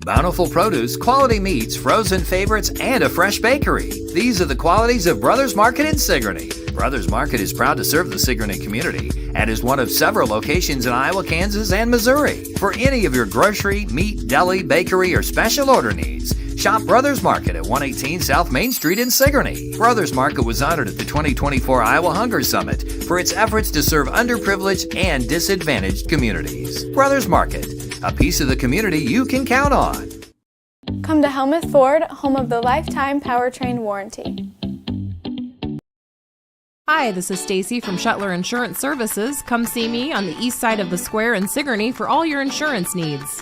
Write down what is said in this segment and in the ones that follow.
Bountiful produce, quality meats, frozen favorites, and a fresh bakery. These are the qualities of Brothers Market in Sigourney. Brothers Market is proud to serve the Sigourney community and is one of several locations in Iowa, Kansas, and Missouri. For any of your grocery, meat, deli, bakery, or special order needs, shop Brothers Market at 118 South Main Street in Sigourney. Brothers Market was honored at the 2024 Iowa Hunger Summit for its efforts to serve underprivileged and disadvantaged communities. Brothers Market, a piece of the community you can count on. Come to Helmuth Ford, home of the lifetime powertrain warranty. Hi, this is Stacy from Shuttler Insurance Services. Come see me on the east side of the square in Sigourney for all your insurance needs.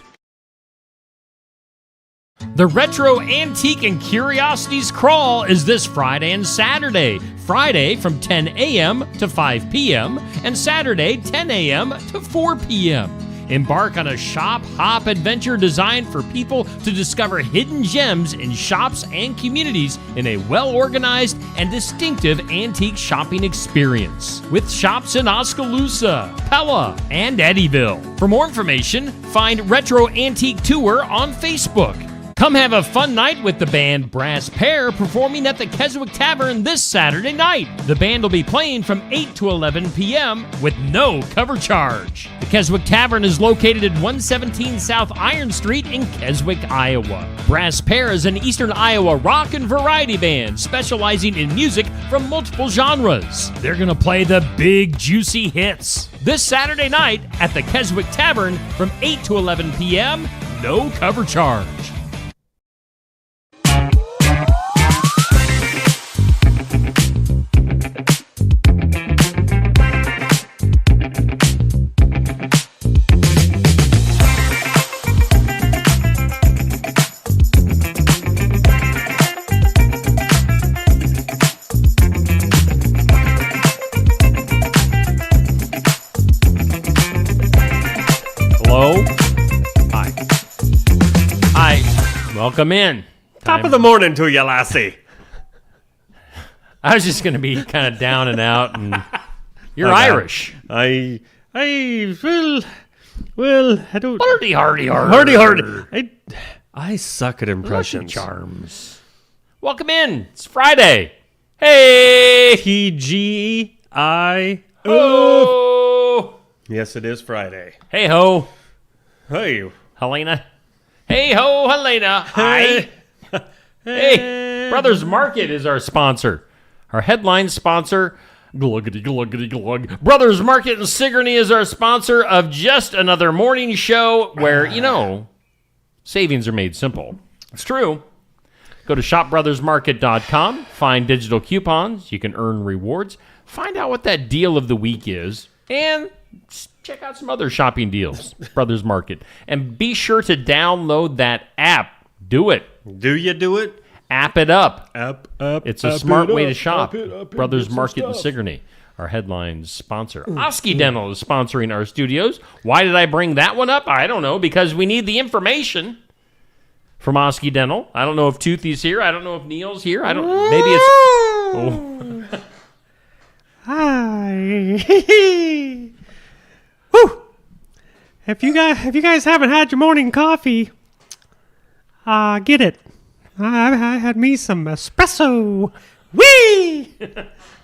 The Retro Antique and Curiosities Crawl is this Friday and Saturday. Friday from 10 a.m. to 5 p.m. and Saturday 10 a.m. to 4 p.m. Embark on a shop-hop adventure designed for people to discover hidden gems in shops and communities in a well-organized and distinctive antique shopping experience. With shops in Oskaloosa, Pella, and Eddyville. For more information, find Retro Antique Tour on Facebook. Come have a fun night with the band Brass Pair performing at the Keswick Tavern this Saturday night. The band will be playing from 8 to 11 p.m. with no cover charge. The Keswick Tavern is located at 117 South Iron Street in Keswick, Iowa. Brass Pair is an Eastern Iowa rock and variety band specializing in music from multiple genres. They're going to play the big, juicy hits this Saturday night at the Keswick Tavern from 8 to 11 p.m. No cover charge. Hello? Hi. Welcome in. Top of the morning to you, lassie. I was just going to be kind of down and out, and you're Irish. Well, I don't. Hardy. I suck at impressions. Charms. Welcome in. It's Friday. Hey. TGI. Oh. Yes, it is Friday. Hey ho. Hey. Helena. Hey ho, Helena. Hi. Hey. Brothers Market is our sponsor. Our headline sponsor. Gluggity, gluggity, glug. Brothers Market in Sigourney is our sponsor of just another morning show where, savings are made simple. It's true. Go to shopbrothersmarket.com, find digital coupons, you can earn rewards, find out what that deal of the week is, and check out some other shopping deals, Brothers Market. And be sure to download that app. Do it. Do you do it? App it up. It's a app smart it way up, to shop. app it, Brothers get some Market in stuff. Sigourney, our headline sponsor. Osky Dental is sponsoring our studios. Why did I bring that one up? I don't know, because we need the information from Osky Dental. I don't know if Toothy's here. I don't know if Neil's here. I don't. Maybe it's. Oh. Hi. Woo. If you guys haven't had your morning coffee, get it. I had me some espresso. Wee.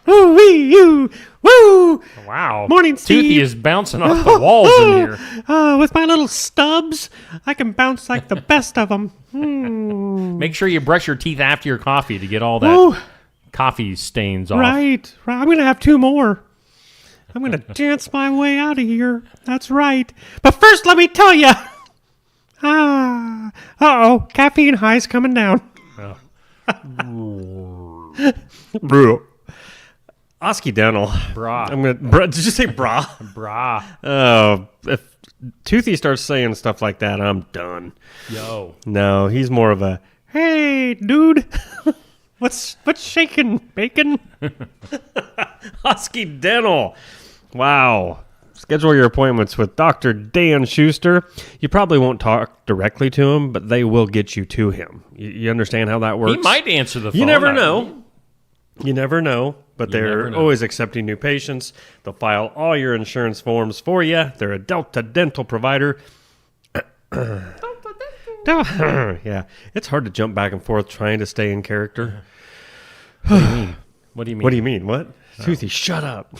Ooh wee you. Woo. Wow. Morning, Steve. Toothy is bouncing off the walls in here. With my little stubs, I can bounce like the best of them. Make sure you brush your teeth after your coffee to get all that Ooh. coffee stains off. Right. I'm going to have 2 more. I'm going to dance my way out of here. That's right. But first, let me tell you. Caffeine high's coming down. Bro. Osky Dental. Brah. Did you say brah? Brah. Oh, if Toothy starts saying stuff like that, I'm done. Yo. No, he's more of a, Hey, dude. What's shaking, bacon? Osky Dental. Wow. Schedule your appointments with Dr. Dan Schuster. You probably won't talk directly to him, but they will get you to him. You understand how that works? He might answer the phone. You never know. You never know, but You never they're know. always accepting new patients. They'll file all your insurance forms for you. They're a Delta Dental provider. Yeah, it's hard to jump back and forth trying to stay in character. What do you mean? What do you mean? What? Toothy, shut up.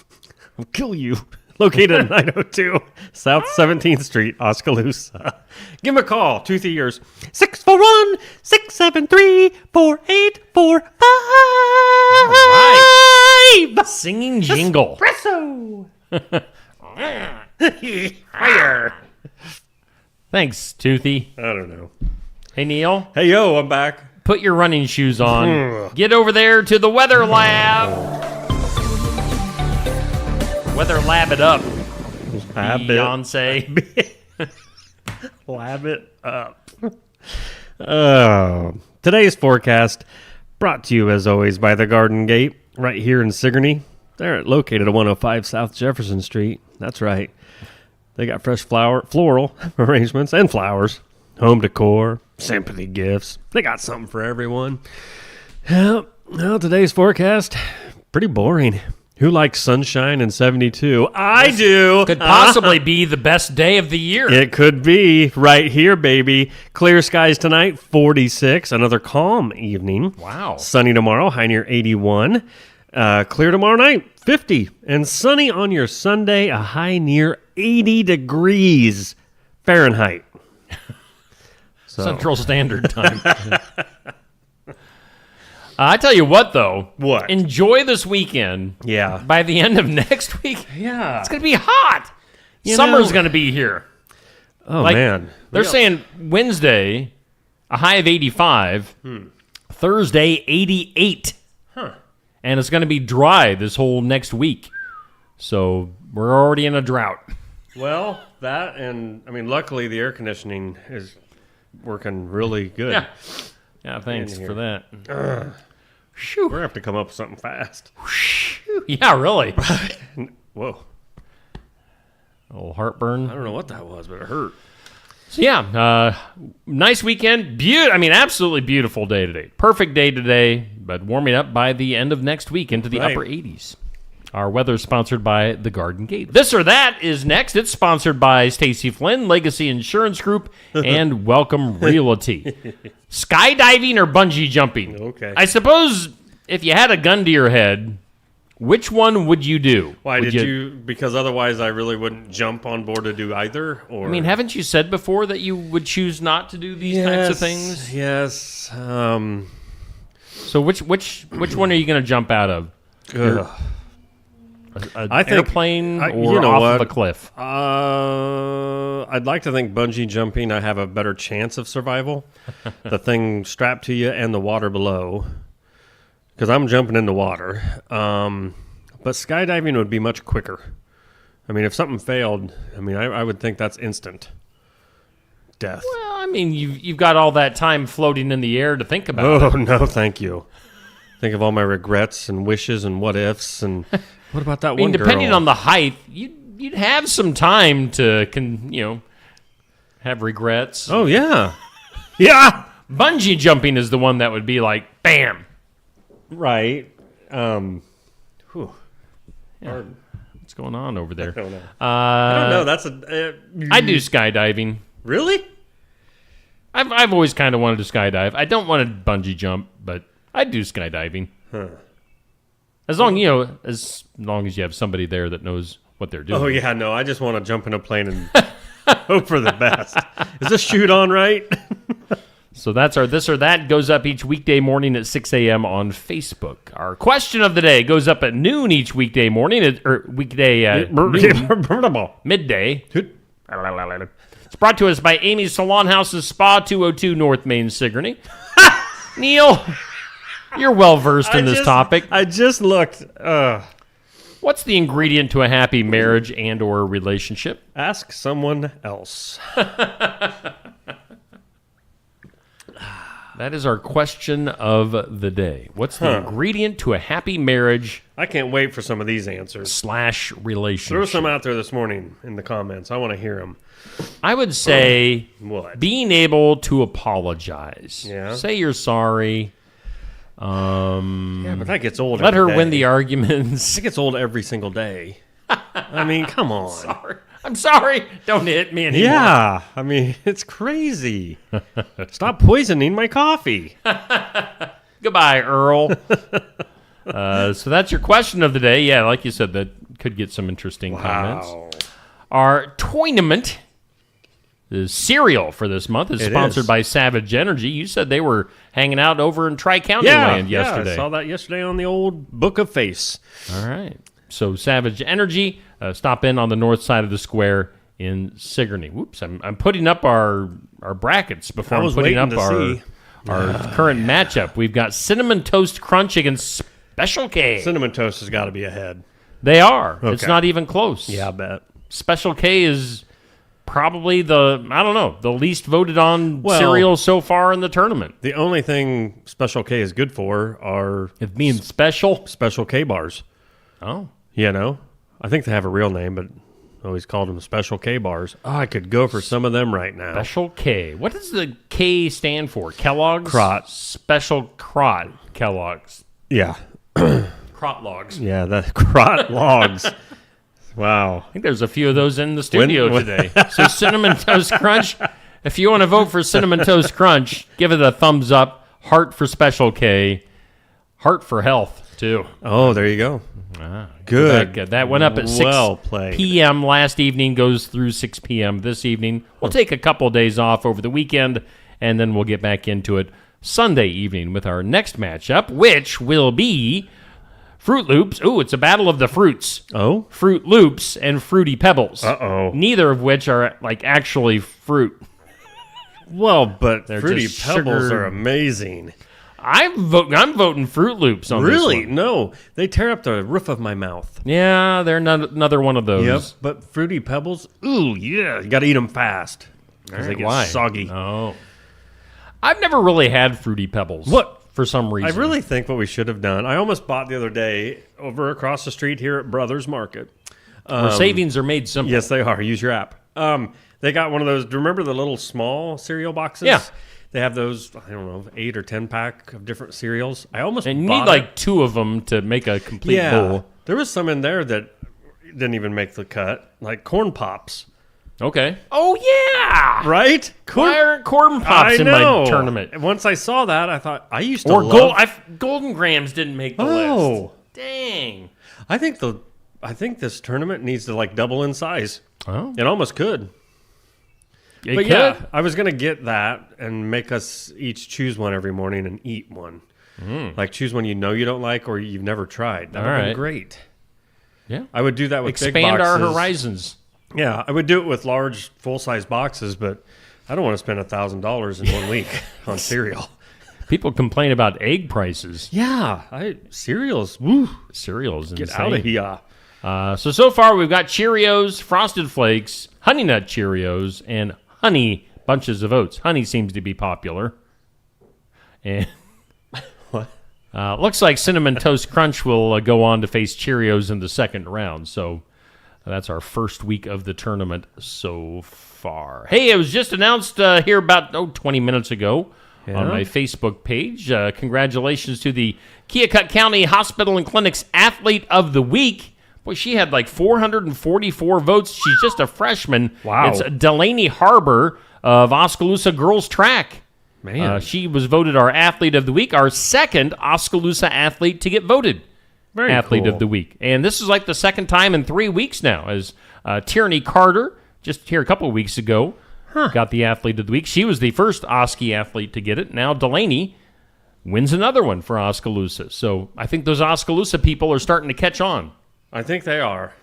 I'll kill you. Located at 902 South 17th Street, Oskaloosa. Give him a call. Toothy yours. 641-673-4845. Singing jingle. Espresso. Fire. Thanks, Toothy. I don't know. Hey, Neil. Hey, yo, I'm back. Put your running shoes on. Get over there to the weather lab. Weather lab it up. Beyonce. Lab it up. Today's forecast brought to you, as always, by the Garden Gate, right here in Sigourney. They're located at 105 South Jefferson Street. That's right. They got fresh floral arrangements and flowers, home decor, sympathy gifts. They got something for everyone. Well, today's forecast, pretty boring. Who likes sunshine and 72? I do. Could possibly be the best day of the year. It could be right here, baby. Clear skies tonight, 46. Another calm evening. Wow. Sunny tomorrow, high near 81. Clear tomorrow night, 50. And sunny on your Sunday, a high near 80 degrees Fahrenheit. Central Standard Time. I tell you what, though. What? Enjoy this weekend. Yeah. By the end of next week, Yeah. it's going to be hot. Summer's going to be here. Oh, man. They're saying Wednesday, a high of 85. Thursday, 88. And it's going to be dry this whole next week. So we're already in a drought. Well, that and, I mean, luckily the air conditioning is working really good. Yeah. Yeah, thanks for that. We're going to have to come up with something fast. Yeah, really. Whoa. A little heartburn. I don't know what that was, but it hurt. So yeah, nice weekend. Absolutely beautiful day today. Perfect day today, but warming up by the end of next week into the upper 80s. Our weather is sponsored by the Garden Gate. This or That is next. It's sponsored by Stacy Flynn, Legacy Insurance Group, and Welcome Realty. Skydiving or bungee jumping? Okay. I suppose if you had a gun to your head, which one would you do? Why Would did you? Because otherwise I really wouldn't jump on board to do either. Or I mean, haven't you said before that you would choose not to do these types of things? Yes. So which one are you going to jump out of? I think airplane or you know off what? of a cliff? I'd like to think bungee jumping, I have a better chance of survival. The thing strapped to you and the water below. Because I'm jumping in the water. But skydiving would be much quicker. I mean, if something failed, I would think that's instant death. Well, I mean, you've got all that time floating in the air to think about. Oh, no, thank you. Think of all my regrets and wishes and what ifs and what about that one girl? Depending on the height, you'd have some time to have regrets. Oh, yeah. Yeah. Bungee jumping is the one that would be like, bam. Right. What's going on over there? I don't know. I don't know. That's I do skydiving. Really? I've always kind of wanted to skydive. I don't want to bungee jump, but I do skydiving. Huh. As long as you have somebody there that knows what they're doing. Oh yeah, no. I just want to jump in a plane and hope for the best. Is this shoot on right? So that's our This or That. Goes up each weekday morning at 6 a.m. on Facebook. Our question of the day goes up at noon each weekday morning, or weekday at noon, midday. It's brought to us by Amy's Salon Houses Spa, 202 North Main, Sigourney. Neil, you're well-versed in this topic. I just looked. What's the ingredient to a happy marriage and or relationship? Ask someone else. That is our question of the day. What's the ingredient to a happy marriage I can't wait for some of these answers. / relationship? Throw some out there this morning in the comments. I want to hear them. I would say What? being able to apologize. Yeah. Say you're sorry. Yeah, but that gets old. Let every her win day. the arguments. It gets old every single day. I mean, come on. Sorry. I'm sorry. Don't hit me anymore. Yeah, I mean, it's crazy. Stop poisoning my coffee. Goodbye, Earl. So that's your question of the day. Yeah, like you said, that could get some interesting comments. Our tournament, the cereal for this month, is sponsored by Savage Energy. You said they were hanging out over in Tri-County Land yesterday. I saw that yesterday on the old Book of Face. All right. So Savage Energy, stop in on the north side of the square in Sigourney. Whoops, I'm putting up our brackets before I'm putting up our current matchup. We've got Cinnamon Toast Crunch against Special K. Cinnamon Toast has got to be ahead. They are. Okay. It's not even close. Yeah, I bet. Special K is probably the least voted on cereal so far in the tournament. The only thing Special K is good for are It means special. Special K bars. Oh. You know? I think they have a real name, but I always called them Special K bars. Oh, I could go for some of them right now. Special K. What does the K stand for? Kellogg's? Crot. Special Crot Kellogg's. Yeah. Crot logs. Yeah, the Crot logs. Wow. I think there's a few of those in the studio today. So Cinnamon Toast Crunch, if you want to vote for Cinnamon Toast Crunch, give it a thumbs up. Heart for Special K. Heart for health, too. Oh, there you go. Good. That went up at 6 played. p.m. last evening, goes through 6 p.m. this evening. We'll take a couple of days off over the weekend, and then we'll get back into it Sunday evening with our next matchup, which will be Fruit Loops. Ooh, it's a battle of the fruits. Oh? Fruit Loops and Fruity Pebbles. Uh-oh. Neither of which are actually fruit. Well, but They're Fruity just Pebbles sugar. are amazing. I'm voting Fruit Loops on this Really? one. No. They tear up the roof of my mouth. Yeah, they're another one of those. Yep. But Fruity Pebbles, ooh, yeah. You got to eat them fast because they get Why? soggy. Oh. I've never really had Fruity Pebbles. What? For some reason. I really think what we should have done, I almost bought the other day over across the street here at Brothers Market. Where savings are made simple. Yes, they are. Use your app. They got one of those. Do you remember the little small cereal boxes? Yeah. They have those, I don't know, 8 or 10 pack of different cereals. I almost And you bought need like 2 of them to make a complete bowl. There was some in there that didn't even make the cut, like corn pops. Okay. Oh, yeah. Right? Why aren't corn pops I in know. my tournament? And once I saw that, I thought, I used to Or love... Golden Grams didn't make the Oh. list. Dang. I think this tournament needs to like double in size. Oh. It almost could. It But could. yeah, I was going to get that and make us each choose one every morning and eat one. Like choose one you know you don't like or you've never tried. That would have been great. Yeah. I would do that with big Expand our boxes. horizons. Yeah, I would do it with large, full-size boxes, but I don't want to spend $1,000 in 1 week on cereal. People complain about egg prices. Yeah, cereals. Woo, Cereal is get insane. out of here. So far we've got Cheerios, Frosted Flakes, Honey Nut Cheerios, and Honey Bunches of Oats. Honey seems to be popular. And What? looks like Cinnamon Toast Crunch will go on to face Cheerios in the second round. So that's our first week of the tournament so far. Hey, it was just announced here about 20 minutes ago on my Facebook page. Congratulations to the Keokuk County Hospital and Clinic's Athlete of the Week. Boy, she had like 444 votes. She's just a freshman. Wow. It's Delaney Harbor of Oskaloosa Girls Track. Man. She was voted our Athlete of the Week, our second Oskaloosa athlete to get voted Very Athlete cool. of the Week. And this is like the second time in 3 weeks now, as Tierney Carter, just here a couple of weeks ago, got the Athlete of the Week. She was the first Osky athlete to get it. Now Delaney wins another one for Oskaloosa. So I think those Oskaloosa people are starting to catch on. I think they are.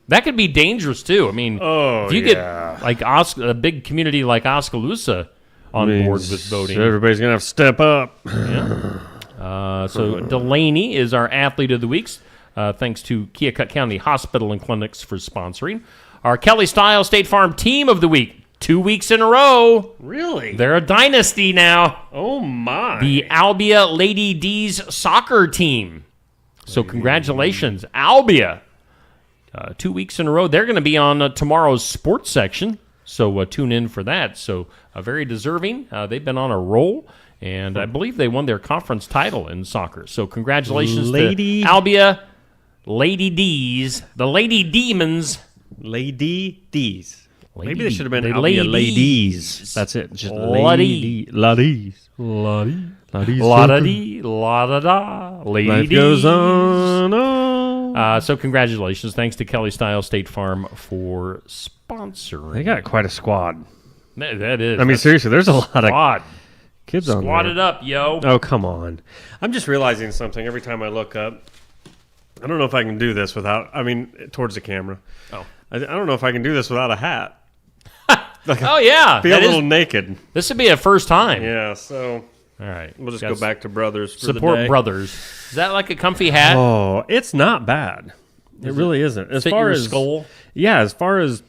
That could be dangerous, too. I mean, if you get like a big community like Oskaloosa on board with voting. Everybody's going to have to step up. So Delaney is our Athlete of the Week. Thanks to Keokuk County Hospital and Clinics for sponsoring. Our Kelly Style State Farm Team of the Week. 2 weeks in a row. Really? They're a dynasty now. Oh, my. The Albia Lady D's soccer team. So congratulations, Albia. 2 weeks in a row. They're going to be on tomorrow's sports section. So tune in for that. So very deserving. They've been on a roll. And I believe they won their conference title in soccer. So congratulations to Albia Lady D's, the Lady Demons. Ladies. Maybe they should have been The I'll be a ladies. ladies. That's it. Just Ladi. ladies. La-dee. Ladies. La-da-dee. La-da-da. Ladies. Life goes on. So congratulations. Thanks to Kelly Style State Farm for sponsoring. They got quite a squad. That is. I mean, seriously, there's a lot of Squad. kids on Squad there. it up, yo. Oh, come on. I'm just realizing something every time I look up. I don't know if I can do this without, towards the camera. Oh. I don't know if I can do this without a hat. Oh, yeah. Be a That little is, naked. this would be a first time. Yeah, so All right. we'll just go back to Brothers for Support the day. Brothers. Is that like a comfy hat? Oh, it's not bad. It really isn't. As Fit far your as skull? Yeah, as far as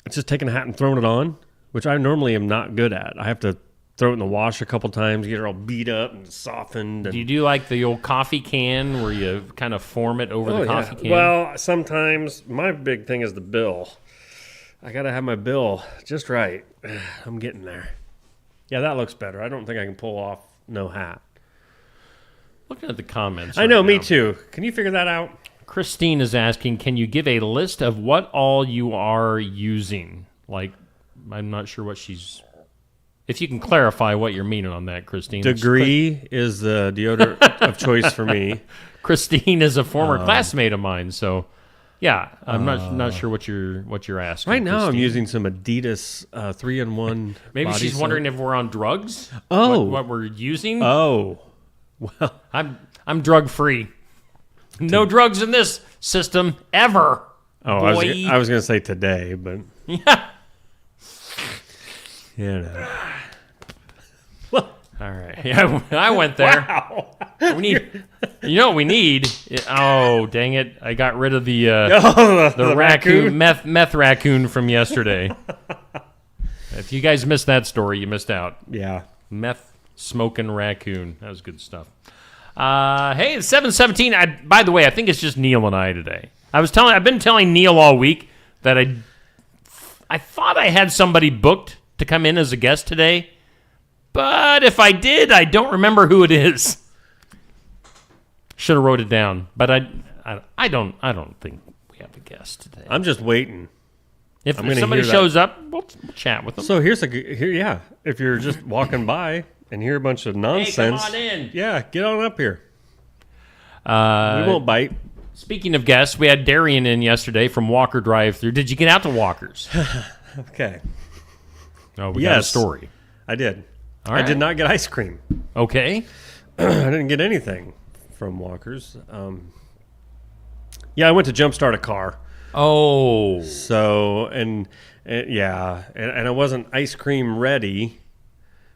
just taking a hat and throwing it on, which I normally am not good at. I have to throw it in the wash a couple times, get it all beat up and softened. And Do you do like the old coffee can where you kind of form it over the coffee can? Well, sometimes my big thing is the bill. I got to have my bill just right. I'm getting there. Yeah, that looks better. I don't think I can pull off no hat. Looking at the comments. I know, right me now. too. Can you figure that out? Christine is asking, can you give a list of what all you are using? Like, I'm not sure what she's... If you can clarify what you're meaning on that, Christine. Degree is the deodorant of choice for me. Christine is a former classmate of mine, so yeah, I'm not sure what you're asking. Right now, I'm Christine. using some Adidas 3-in-1. Maybe body she's soap. wondering if we're on drugs. Oh. what we're using. Oh, well, I'm drug free. No drugs in this system ever. oh, boy. I was going to say today, but Yeah. yeah. All right. Yeah, I went there. Wow. We need. You know what we need? Oh, dang it! I got rid of the the raccoon meth raccoon from yesterday. If you guys missed that story, you missed out. Yeah. Meth smoking raccoon. That was good stuff. Hey, it's 7:17. By the way, I think it's just Neil and I today. I've been telling Neil all week that I thought I had somebody booked to come in as a guest today, but if I did, I don't remember who it is. Should have wrote it down, but I don't think we have a guest today. I'm just waiting. If gonna somebody hear that. shows up, we'll chat with them. So yeah. If you're just walking by and hear a bunch of nonsense, on in. Yeah, get on up here. We won't bite. Speaking of guests, we had Darian in yesterday from Walker Drive-Thru. Did you get out to Walker's? Okay. Oh, we got a Yes. story. I did. All I right. did not get ice cream. Okay. I didn't get anything from Walker's. Yeah, I went to jumpstart a car. Oh. So, and I wasn't ice cream ready.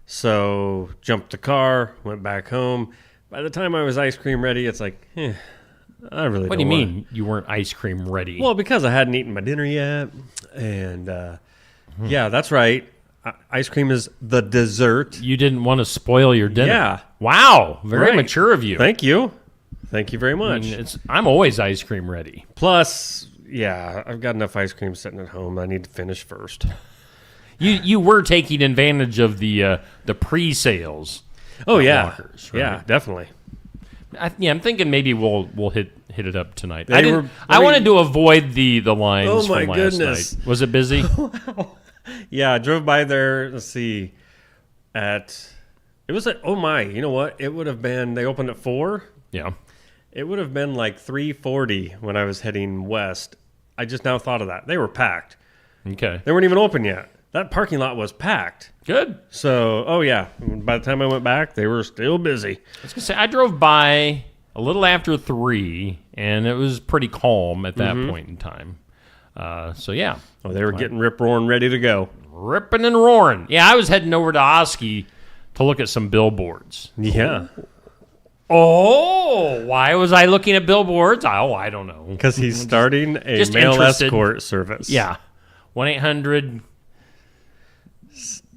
So, jumped the car, went back home. By the time I was ice cream ready, it's like, I really What don't do you want mean you weren't ice cream ready? Well, because I hadn't eaten my dinner yet. And, yeah, that's right. Ice cream is the dessert. You didn't want to spoil your dinner. Yeah. Wow. Very Right. mature of you. Thank you. Thank you very I much. mean, I'm always ice cream ready. Plus, yeah, I've got enough ice cream sitting at home. I need to finish first. You were taking advantage of the pre-sales. Oh, yeah. Walkers, right? Yeah, definitely. I'm thinking maybe we'll hit it up tonight. They I wanted to avoid the lines Oh, my from last goodness. night. Was it busy? Yeah, I drove by there, let's see, it was oh my, you know what? It would have been, they opened at 4. Yeah. It would have been like 3:40 when I was heading west. I just now thought of that. They were packed. Okay. They weren't even open yet. That parking lot was packed. Good. So, oh yeah, by the time I went back, they were still busy. I was gonna say I drove by a little after 3, and it was pretty calm at that point in time. So yeah, Oh, they were getting rip-roaring ready to go. ripping and roaring. Yeah, I was heading over to Osky to look at some billboards. Yeah, Oh, why was I looking at billboards? Oh, I don't know. because he's starting a just mail interested. escort service. Yeah, 1-800.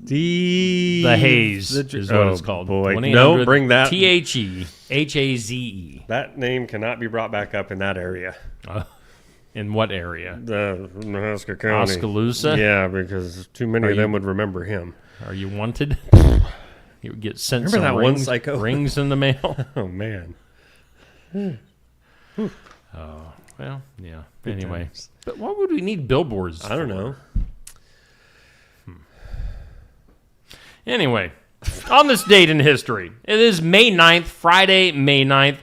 The Haze is what it's called. Boy, 1-800 no, bring that. THEHAZE. That name cannot be brought back up in that area. In what area? The Nebraska County. Oskaloosa? Yeah, because too many of them would remember him. Are you wanted? You would get sent Remember some that one psycho? rings in the mail. Oh man. Well, yeah. Anyway. But what would we need billboards I don't know. Anyway, on this date in history, it is May 9th, Friday, May 9th.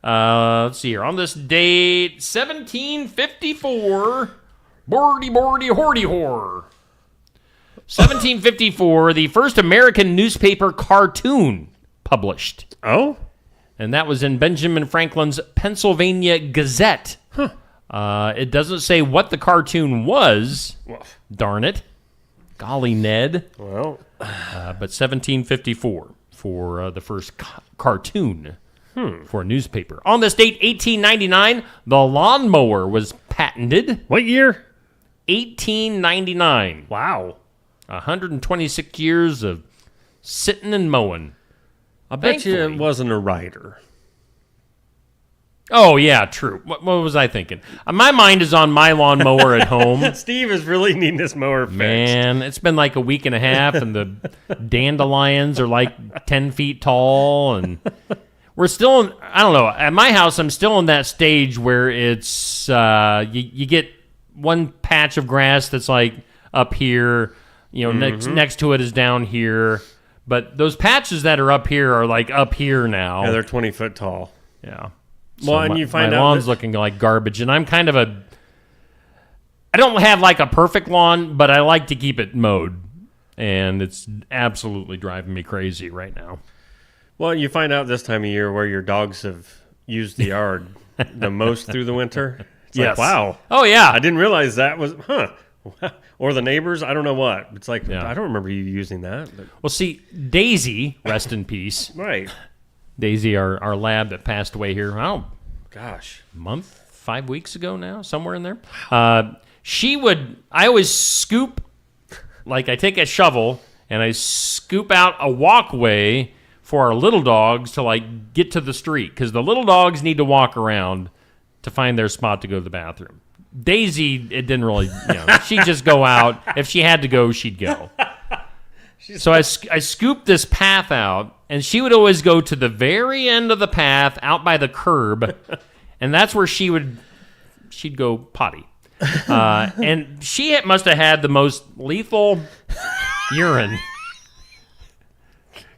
Let's see here. On this date, 1754, bordy, hordy, hor. 1754, the first American newspaper cartoon published. Oh? And that was in Benjamin Franklin's Pennsylvania Gazette. It doesn't say what the cartoon was. Darn it. Golly, Ned. Well. But 1754 for the first cartoon for a newspaper. On this date, 1899, the lawnmower was patented. What year? 1899. Wow. 126 years of sitting and mowing. I bet you Thankfully. it wasn't a rider. Oh, yeah, true. What was I thinking? My mind is on my lawnmower at home. Steve is really needing this mower fixed. Man, it's been like a week and a half, and the dandelions are like 10 feet tall, and we're still in, I don't know, at my house, I'm still in that stage where it's, you get one patch of grass that's like up here, you know, next to it is down here, but those patches that are up here are like up here now. Yeah, they're 20 foot tall. Yeah. Well, and you find my out lawn's that- looking like garbage, and I'm kind of I don't have like a perfect lawn, but I like to keep it mowed, and it's absolutely driving me crazy right now. Well, you find out this time of year where your dogs have used the yard the most through the winter. It's Yes. like, wow. Oh, yeah. I didn't realize that was, or the neighbors, I don't know what. It's like, Yeah. I don't remember you using that. But, Well, see, Daisy, rest in peace. right. Daisy, our lab that passed away here, Gosh. month, 5 weeks ago now, somewhere in there. I always scoop, like I take a shovel and I scoop out a walkway for our little dogs to like get to the street, because the little dogs need to walk around to find their spot to go to the bathroom. Daisy, it didn't really, she'd just go out. If she had to go, she'd go. So I scooped this path out, and she would always go to the very end of the path out by the curb, and that's where she'd go potty. And she must have had the most lethal urine.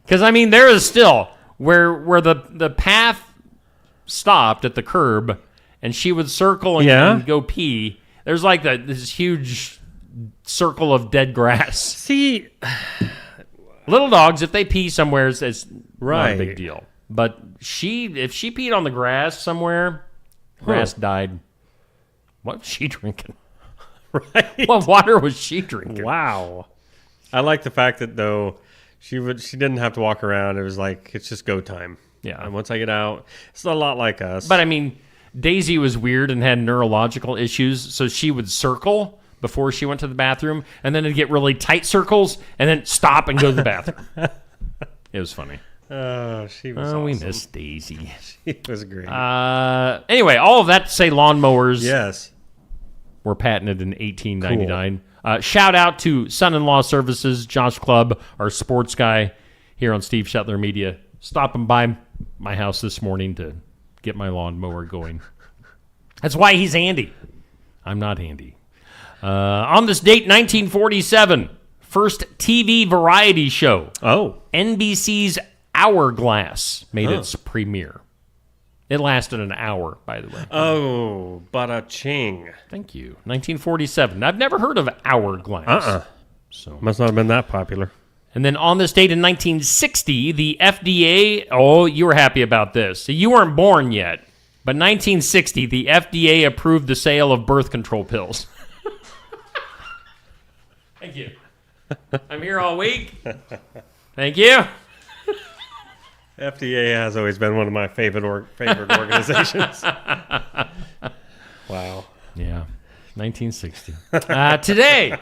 Because, I mean, there is still, where the path stopped at the curb, and she would circle and go pee, there's like this huge circle of dead grass. See, Little dogs, if they pee somewhere, it's not Right. a big deal. But if she peed on the grass somewhere, grass died. What was she drinking? right. What water was she drinking? Wow. I like the fact that, though, she didn't have to walk around. It was like, it's just go time. Yeah. And once I get out, it's a lot like us. But I mean, Daisy was weird and had neurological issues, so she would circle before she went to the bathroom, and then it'd get really tight circles, and then stop and go to the bathroom. It was funny. Oh, she was Oh, awesome. we miss Daisy. She was great. Anyway, all of that to say lawnmowers yes. were patented in 1899. Shout out to Son-in-Law Services, Josh Clubb, our sports guy here on Steve Shetler Media, stopping by my house this morning to get my lawnmower going. That's why he's handy. I'm not handy. On this date, 1947, first TV variety show, Oh. NBC's Hourglass, made its premiere. It lasted an hour, by the way. Oh, bada ching. Thank you. 1947. I've never heard of Hourglass. So, Must not have been that popular. and then on this date in 1960, the FDA. Oh, you were happy about this. You weren't born yet, but 1960, the FDA approved the sale of birth control pills. Thank you. I'm here all week. Thank you. FDA has always been one of my favorite organizations. Wow. Yeah, 1960. Today,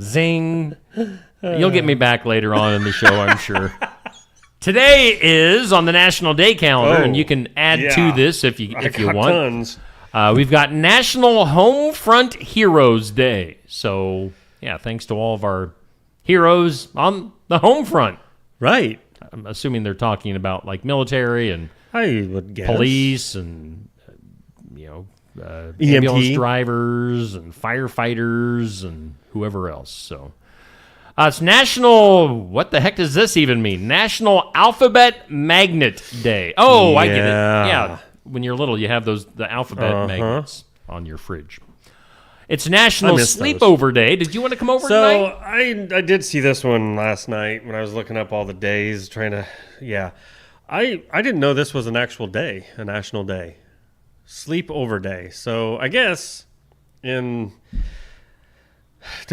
zing. You'll get me back later on in the show, I'm sure. Today is on the National Day calendar, and you can add to this if you want. Tons. We've got National Homefront Heroes Day. So, yeah, thanks to all of our heroes on the home front. Right. I'm assuming they're talking about like military and I would guess. police and EMT drivers and firefighters and whoever else. So it's National, what the heck does this even mean? National Alphabet Magnet Day. Oh, I get it. Yeah, when you're little, you have the alphabet magnets on your fridge. It's National Sleepover Day. Did you want to come over tonight? I did see this one last night when I was looking up all the days, trying to, I didn't know this was an actual day, a national day. Sleepover Day. So I guess to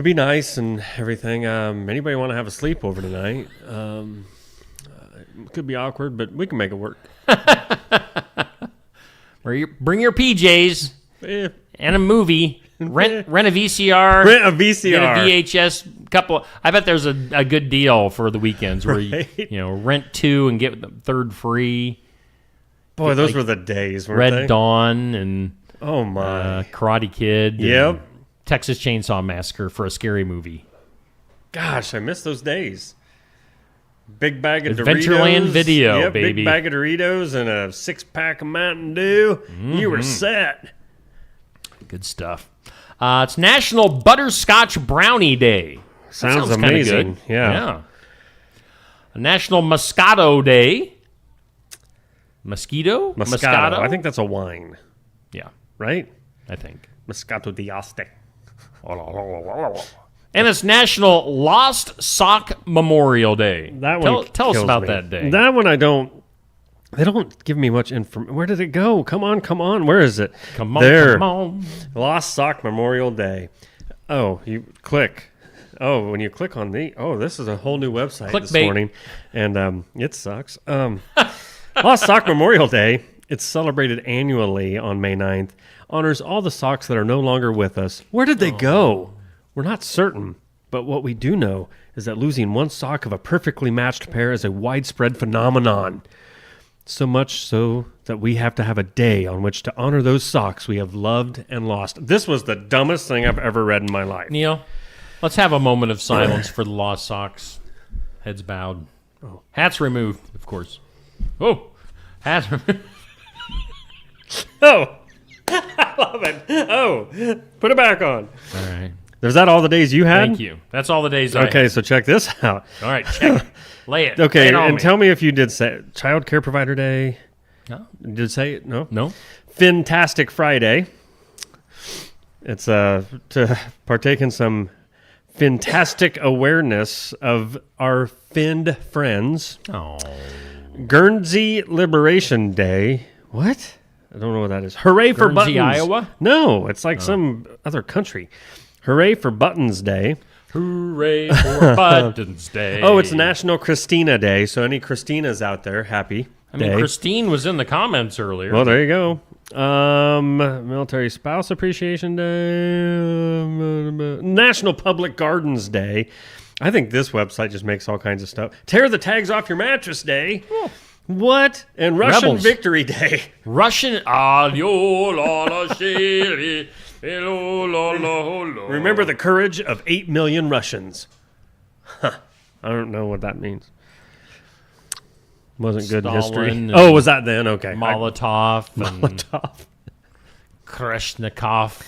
be nice and everything, anybody want to have a sleepover tonight? It could be awkward, but we can make it work. Bring your PJs and a movie. Rent a VCR. Rent a VCR. Get a VHS. Couple. I bet there's a good deal for the weekends where you rent 2 and get the third free. Boy, those were the days, weren't they? Red Dawn and oh my, Karate Kid. Yep. Texas Chainsaw Massacre for a scary movie. Gosh, I miss those days. Big bag of Adventureland Doritos. Video, baby. Big bag of Doritos and a 6-pack of Mountain Dew. Mm-hmm. You were set. Good stuff. It's National Butterscotch Brownie Day. Sounds amazing. Good. Yeah. National Moscato Day. Moscato? I think that's a wine. Yeah. Right? I think. Moscato d'Asti. And it's National Lost Sock Memorial Day. That one Tell us about that day. That one they don't give me much information. Where did it go? Come on. Where is it? Come on. Lost Sock Memorial Day. Oh, you click. Oh, when you click on this is a whole new website this morning. And it sucks. Lost Sock Memorial Day, it's celebrated annually on May 9th, honors all the socks that are no longer with us. Where did they go? We're not certain, but what we do know is that losing one sock of a perfectly matched pair is a widespread phenomenon. So much so that we have to have a day on which to honor those socks we have loved and lost. This was the dumbest thing I've ever read in my life. Neil, let's have a moment of silence for the lost socks. Heads bowed. Oh. Hats removed, of course. Oh, hats removed. Oh, I love it. Oh, put it back on. All right. Is that all the days you had? Thank you. That's all the days I had. Okay, so check this out. All right, check it. Lay it. Okay, Lay it on and me. tell me if you did say Child Care Provider Day. No. Did it say it? No? No. Fantastic Friday. It's to partake in some fantastic awareness of our finned friends. Oh. Guernsey Liberation Day. What? I don't know what that is. Hooray for Guernsey, Buttons. Iowa? No, it's like some other country. Hooray for Buttons Day. Hooray for Buttons Day. Oh, it's National Christina Day. So any Christinas out there, happy day. Christine was in the comments earlier. Well, there you go. Military Spouse Appreciation Day. National Public Gardens Day. I think this website just makes all kinds of stuff. Tear the tags off your mattress Day. Oh. What? And Russian Rebels. Victory Day. Russian. Remember the courage of 8 million Russians. Huh. I don't know what that means. Wasn't good history. Oh, was that then? Okay. Molotov. Molotov. Kreshnikov.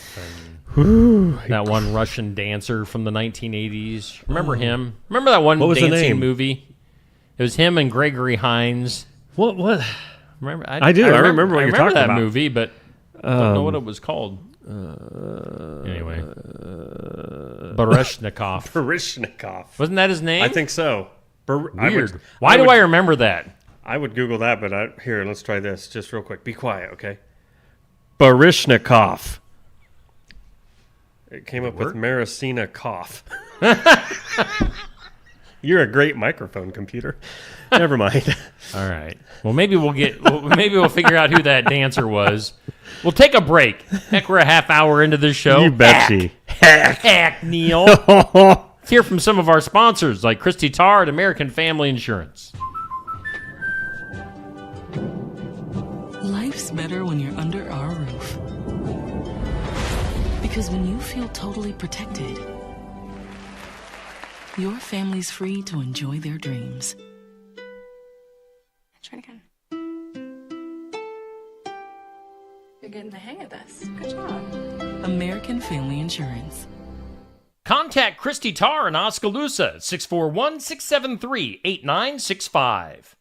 And that one Russian dancer from the 1980s. Remember him? Remember that one dancing movie? It was him and Gregory Hines. What? Remember? I do. I remember what you're talking that about. movie, but I don't know what it was called. Anyway. Barishnikov. Barishnikov. Wasn't that his name? I think so. Weird. Why do I remember that? I would Google that, but here, let's try this just real quick. Be quiet, okay? Barishnikov. It came up with Maricina cough. You're a great microphone computer. Never mind. All right. Well, maybe we'll figure out who that dancer was. We'll take a break. Heck, we're a half hour into this show. You betcha. Heck, Neil. Let's hear from some of our sponsors, like Christy Tarr at American Family Insurance. Life's better when you're under our roof. Because when you feel totally protected, your family's free to enjoy their dreams. Try it again. getting the hang of this. Good job. American Family Insurance. Contact Christy Tarr in Oskaloosa at 641-673-8965.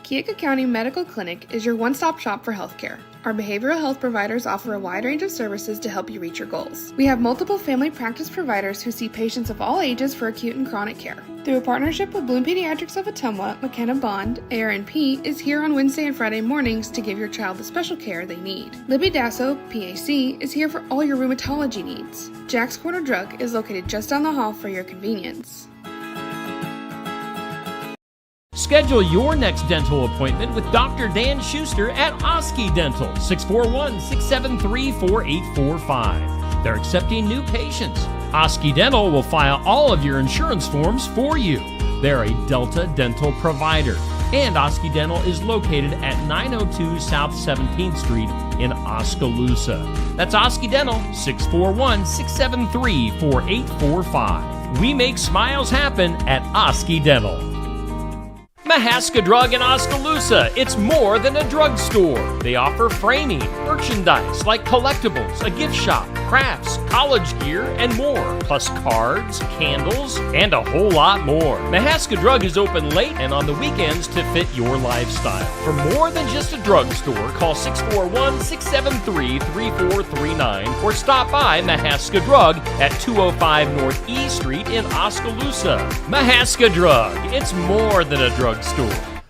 Keokuk County Medical Clinic is your one-stop shop for healthcare. Our behavioral health providers offer a wide range of services to help you reach your goals. We have multiple family practice providers who see patients of all ages for acute and chronic care. Through a partnership with Bloom Pediatrics of Ottumwa, McKenna Bond, ARNP, is here on Wednesday and Friday mornings to give your child the special care they need. Libby Dasso, PAC, is here for all your rheumatology needs. Jack's Corner Drug is located just down the hall for your convenience. Schedule your next dental appointment with Dr. Dan Schuster at Osky Dental, 641-673-4845. They're accepting new patients. Osky Dental will file all of your insurance forms for you. They're a Delta dental provider. And Osky Dental is located at 902 South 17th Street in Oskaloosa. That's Osky Dental, 641-673-4845. We make smiles happen at Osky Dental. Mahaska Drug in Oskaloosa. It's more than a drugstore. They offer framing, merchandise like collectibles, a gift shop, crafts, college gear, and more. Plus cards, candles, and a whole lot more. Mahaska Drug is open late and on the weekends to fit your lifestyle. For more than just a drugstore, call 641-673-3439 or stop by Mahaska Drug at 205 North E Street in Oskaloosa. Mahaska Drug. It's more than a drugstore.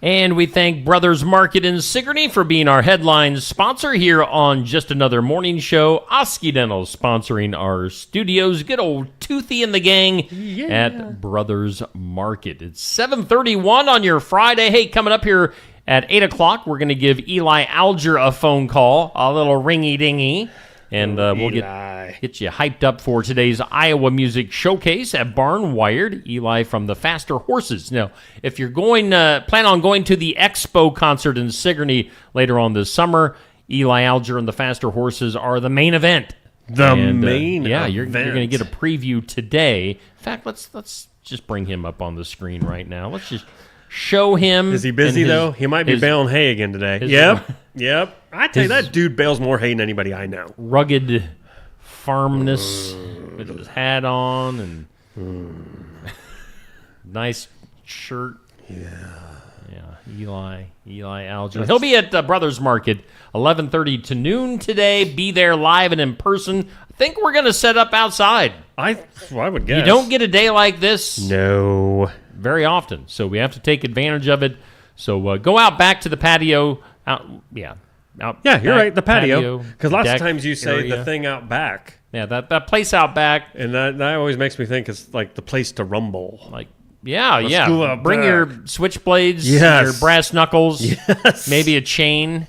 And we thank Brothers Market in Sigourney for being our headline sponsor here on Just Another Morning Show. Osky Dental sponsoring our studios. Good old Toothy and the gang at Brothers Market. It's 7:31 on your Friday. Hey, coming up here at 8 o'clock, we're going to give Eli Alger a phone call, a little ringy-dingy. And we'll get you hyped up for today's Iowa Music Showcase at Barn Wired. Eli from the Faster Horses. Now, if you're plan on going to the Expo concert in Sigourney later on this summer, Eli Alger and the Faster Horses are the main event. Yeah, you're going to get a preview today. In fact, let's just bring him up on the screen right now. Let's just show him. Is he busy, though? He might be baling hay again today. Yep. I tell you, that dude bales more hay than anybody I know. Rugged farmness with his hat on and nice shirt. Yeah. Eli Alger. He'll be at Brothers Market 11:30 to noon today. Be there live and in person. I think we're going to set up outside. I would guess. You don't get a day like this no very often, so we have to take advantage of it. So go out back to the patio. You're right, the patio. Because lots of times you say the thing out back. Yeah, that place out back. And that always makes me think it's like the place to rumble. Like, bring your switchblades, your brass knuckles, maybe a chain.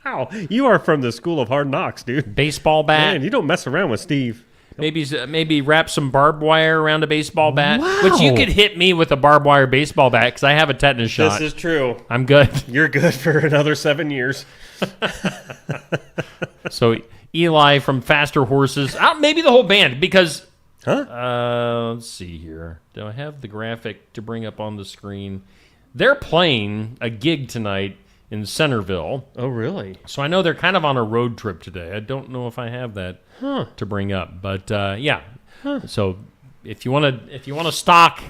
Wow, you are from the school of hard knocks, dude. Baseball bat. Man, you don't mess around with Steve. Maybe wrap some barbed wire around a baseball bat. Wow. Which you could hit me with a barbed wire baseball bat because I have a tetanus shot. This is true. I'm good. You're good for another 7 years. So Eli from Faster Horses. Maybe the whole band because... let's see here. Do I have the graphic to bring up on the screen? They're playing a gig tonight in Centerville. Oh, really? So I know they're kind of on a road trip today. I don't know if I have that to bring up, but So if you want to stock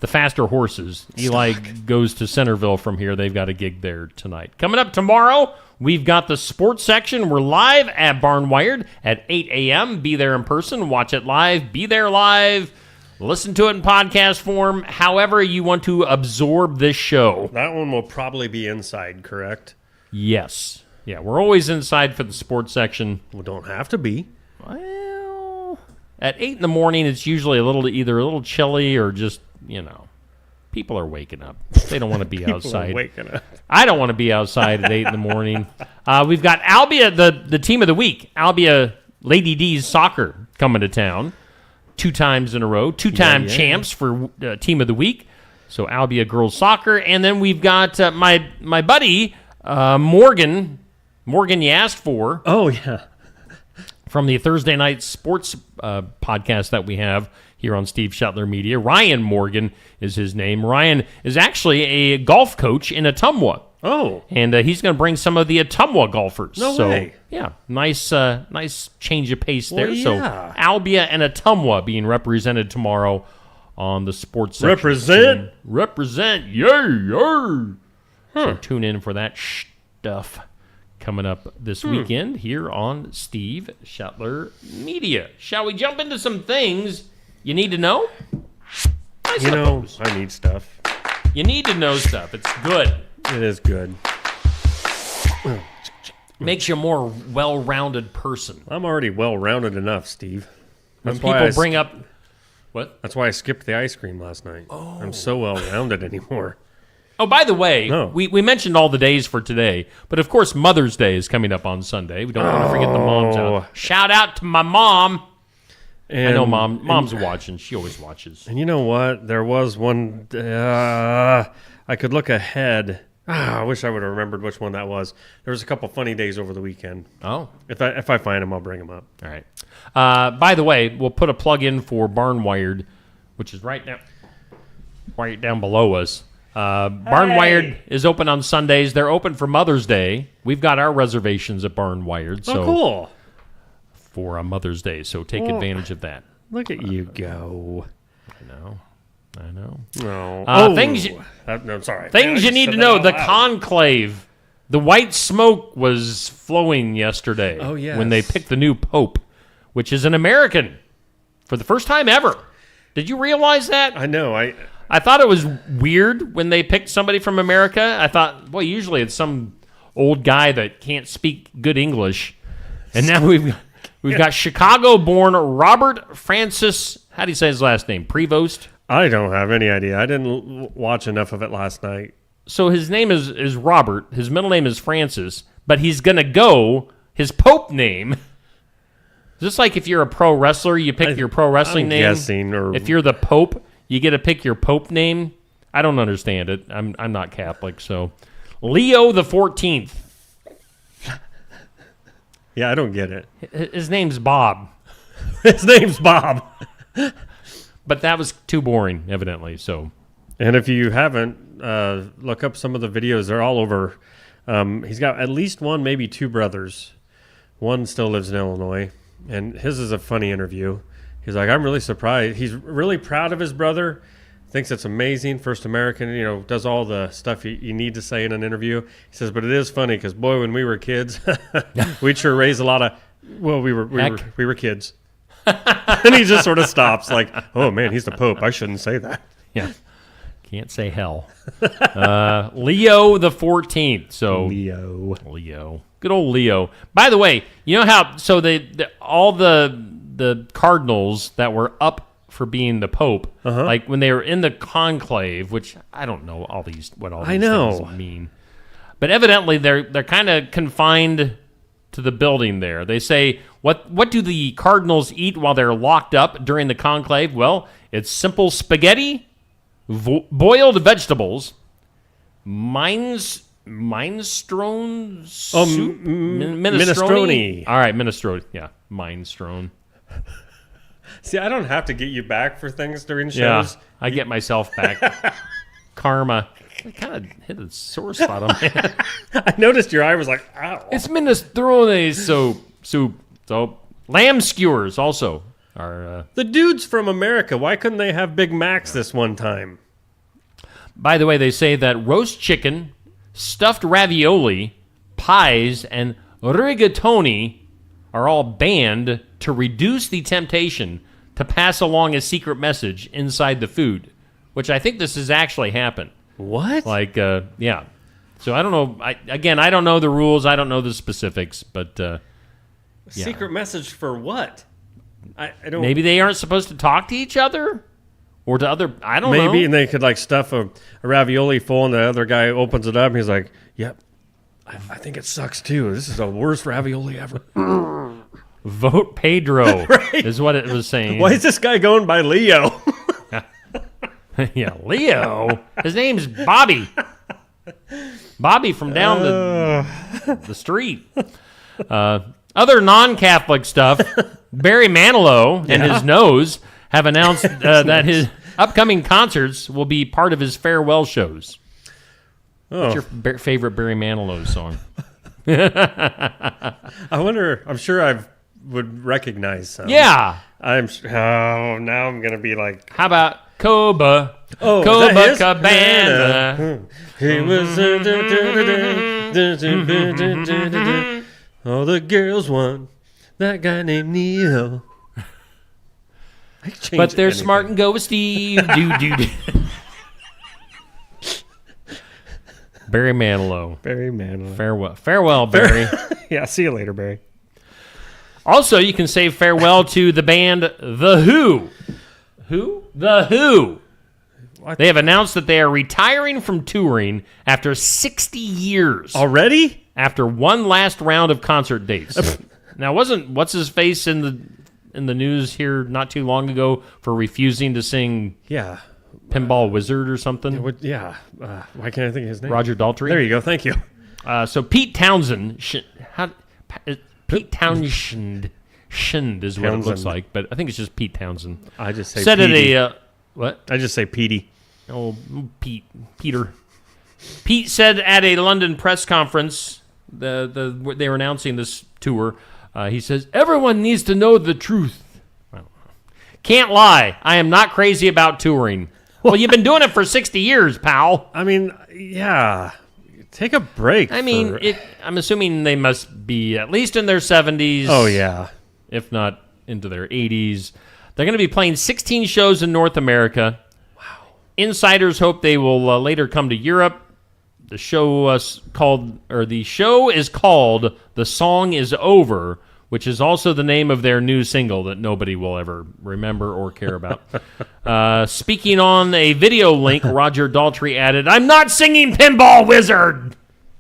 the Faster Horses, Eli goes to Centerville from here. They've got a gig there tonight. Coming up tomorrow, we've got the sports section. We're live at Barn Wired at 8 a.m. Be there in person. Watch it live. Be there live. Listen to it in podcast form, however you want to absorb this show. That one will probably be inside, correct? Yes. Yeah, we're always inside for the sports section. Well, don't have to be. Well, at 8 in the morning, it's usually either a little chilly or just, people are waking up. They don't want to be outside. Are waking up. I don't want to be outside at 8 in the morning. We've got Albia, the team of the week. Albia Lady D's soccer coming to town. 2 times in a row, 2-time champs for team of the week. So Albia girls soccer, and then we've got my buddy Morgan. Morgan, you asked for. Oh yeah, from the Thursday night sports podcast that we have here on Steve Shetler Media. Ryan Morgan is his name. Ryan is actually a golf coach in Ottumwa. Oh. And he's going to bring some of the Ottumwa golfers. No so, way. Yeah, nice change of pace there. Well, So yeah. Albia and Ottumwa being represented tomorrow on the sports section. Represent? Represent, yay. So tune in for that stuff coming up this weekend here on Steve Shetler Media. Shall we jump into some things you need to know? I suppose. I need stuff. You need to know stuff. It's good. It is good. Makes you a more well-rounded person. I'm already well-rounded enough, Steve. When people bring up... What? That's why I skipped the ice cream last night. Oh. I'm so well-rounded anymore. Oh, by the way, No. we mentioned all the days for today, but of course Mother's Day is coming up on Sunday. We don't want to forget the moms out. Shout out to my mom. And, I know mom's watching. She always watches. And you know what? There was one... I could look ahead. I wish I would have remembered which one that was. There was a couple funny days over the weekend. Oh. If I find them, I'll bring them up. All right. By the way, we'll put a plug in for Barnwired, which is right down below us. Barnwired is open on Sundays. They're open for Mother's Day. We've got our reservations at Barnwired. So Cool. For a Mother's Day, so take advantage of that. Look at you go. I know. No. Things no, sorry. Things you need to know. The conclave. The white smoke was flowing yesterday. Oh, yes. When they picked the new pope, which is an American for the first time ever. Did you realize that? I know. I thought it was weird when they picked somebody from America. I thought, well, usually it's some old guy that can't speak good English. And now we've got Chicago-born Robert Francis, how do you say his last name? Prevost? I don't have any idea. I didn't watch enough of it last night. So his name is Robert. His middle name is Francis, but he's going to go his Pope name. Just like if you're a pro wrestler, you pick your pro wrestling name. Guessing, or if you're the Pope, you get to pick your Pope name. I don't understand it. I'm not Catholic, so Leo the 14th. Yeah, I don't get it. His name's Bob. His name's Bob. But that was too boring, evidently. So, and if you haven't, look up some of the videos. They're all over. He's got at least one, maybe two brothers. One still lives in Illinois, and his is a funny interview. He's like, I'm really surprised. He's really proud of his brother. Thinks it's amazing. First American, does all the stuff you need to say in an interview. He says, but it is funny because, boy, when we were kids, we'd sure raise a lot of. Well, we were kids. And he just sort of stops like, oh, man, he's the Pope. I shouldn't say that. Yeah. Can't say hell. Leo the 14th. So Leo. Good old Leo. By the way, you know how, so all the cardinals that were up for being the Pope, like when they were in the conclave, which I don't know what all these things mean. But evidently they're kind of confined to the building there. They say, what do the cardinals eat while they're locked up during the conclave? Well, it's simple spaghetti, boiled vegetables, minestrone soup? Minestrone. All right, minestrone. Yeah, minestrone. See, I don't have to get you back for things during shows. Yeah, I get myself back. Karma. I kind of hit a sore spot on me. I noticed your eye was like, ow. It's minestrone soup. So lamb skewers also are. The dudes from America, why couldn't they have Big Macs this one time? By the way, they say that roast chicken, stuffed ravioli, pies, and rigatoni are all banned to reduce the temptation to pass along a secret message inside the food, which I think this has actually happened. What? Like, yeah. So I don't know. I don't know the rules. I don't know the specifics, but secret message for what? I don't. Maybe they aren't supposed to talk to each other or to other. I don't know. Maybe, and they could like stuff a ravioli full, and the other guy opens it up, and he's like, "Yep, I think it sucks too. This is the worst ravioli ever." Vote Pedro is what it was saying. Why is this guy going by Leo? Yeah, Leo. His name's Bobby. Bobby from down the street. Other non-Catholic stuff, Barry Manilow and his nose have announced that his upcoming concerts will be part of his farewell shows. What's your favorite Barry Manilow song? I wonder. I'm sure I would recognize some. Yeah. Now I'm gonna be like. How about Coba? Oh, Coba Cabana. He was. All the girls want that guy named Neil. But they're smart and go with Steve. do. Barry Manilow. Barry Manilow. Farewell, Barry. Yeah, see you later, Barry. Also, you can say farewell to the band The Who. Who? The Who. What? They have announced that they are retiring from touring after 60 years. Already? After one last round of concert dates. Now, wasn't what's-his-face in the news here not too long ago for refusing to sing Yeah. Pinball Wizard or something? Why can't I think of his name? Roger Daltrey? There you go. Thank you. So Pete Townsend... Pete Townsend is what it looks Townsend. like, but I think it's just Pete Townsend. I just say Said Petey. at a... what? I just say Petey. Oh, Peter. Pete said at a London press conference, they were announcing this tour, he says, everyone needs to know the truth. Well, can't lie. I am not crazy about touring. Well, you've been doing it for 60 years, pal. I mean, yeah. Take a break. I'm assuming they must be at least in their 70s. Oh, yeah. If not into their 80s. They're going to be playing 16 shows in North America. Wow. Insiders hope they will later come to Europe. The show is called The Song Is Over, which is also the name of their new single that nobody will ever remember or care about. Speaking on a video link, Roger Daltrey added, I'm not singing Pinball Wizard!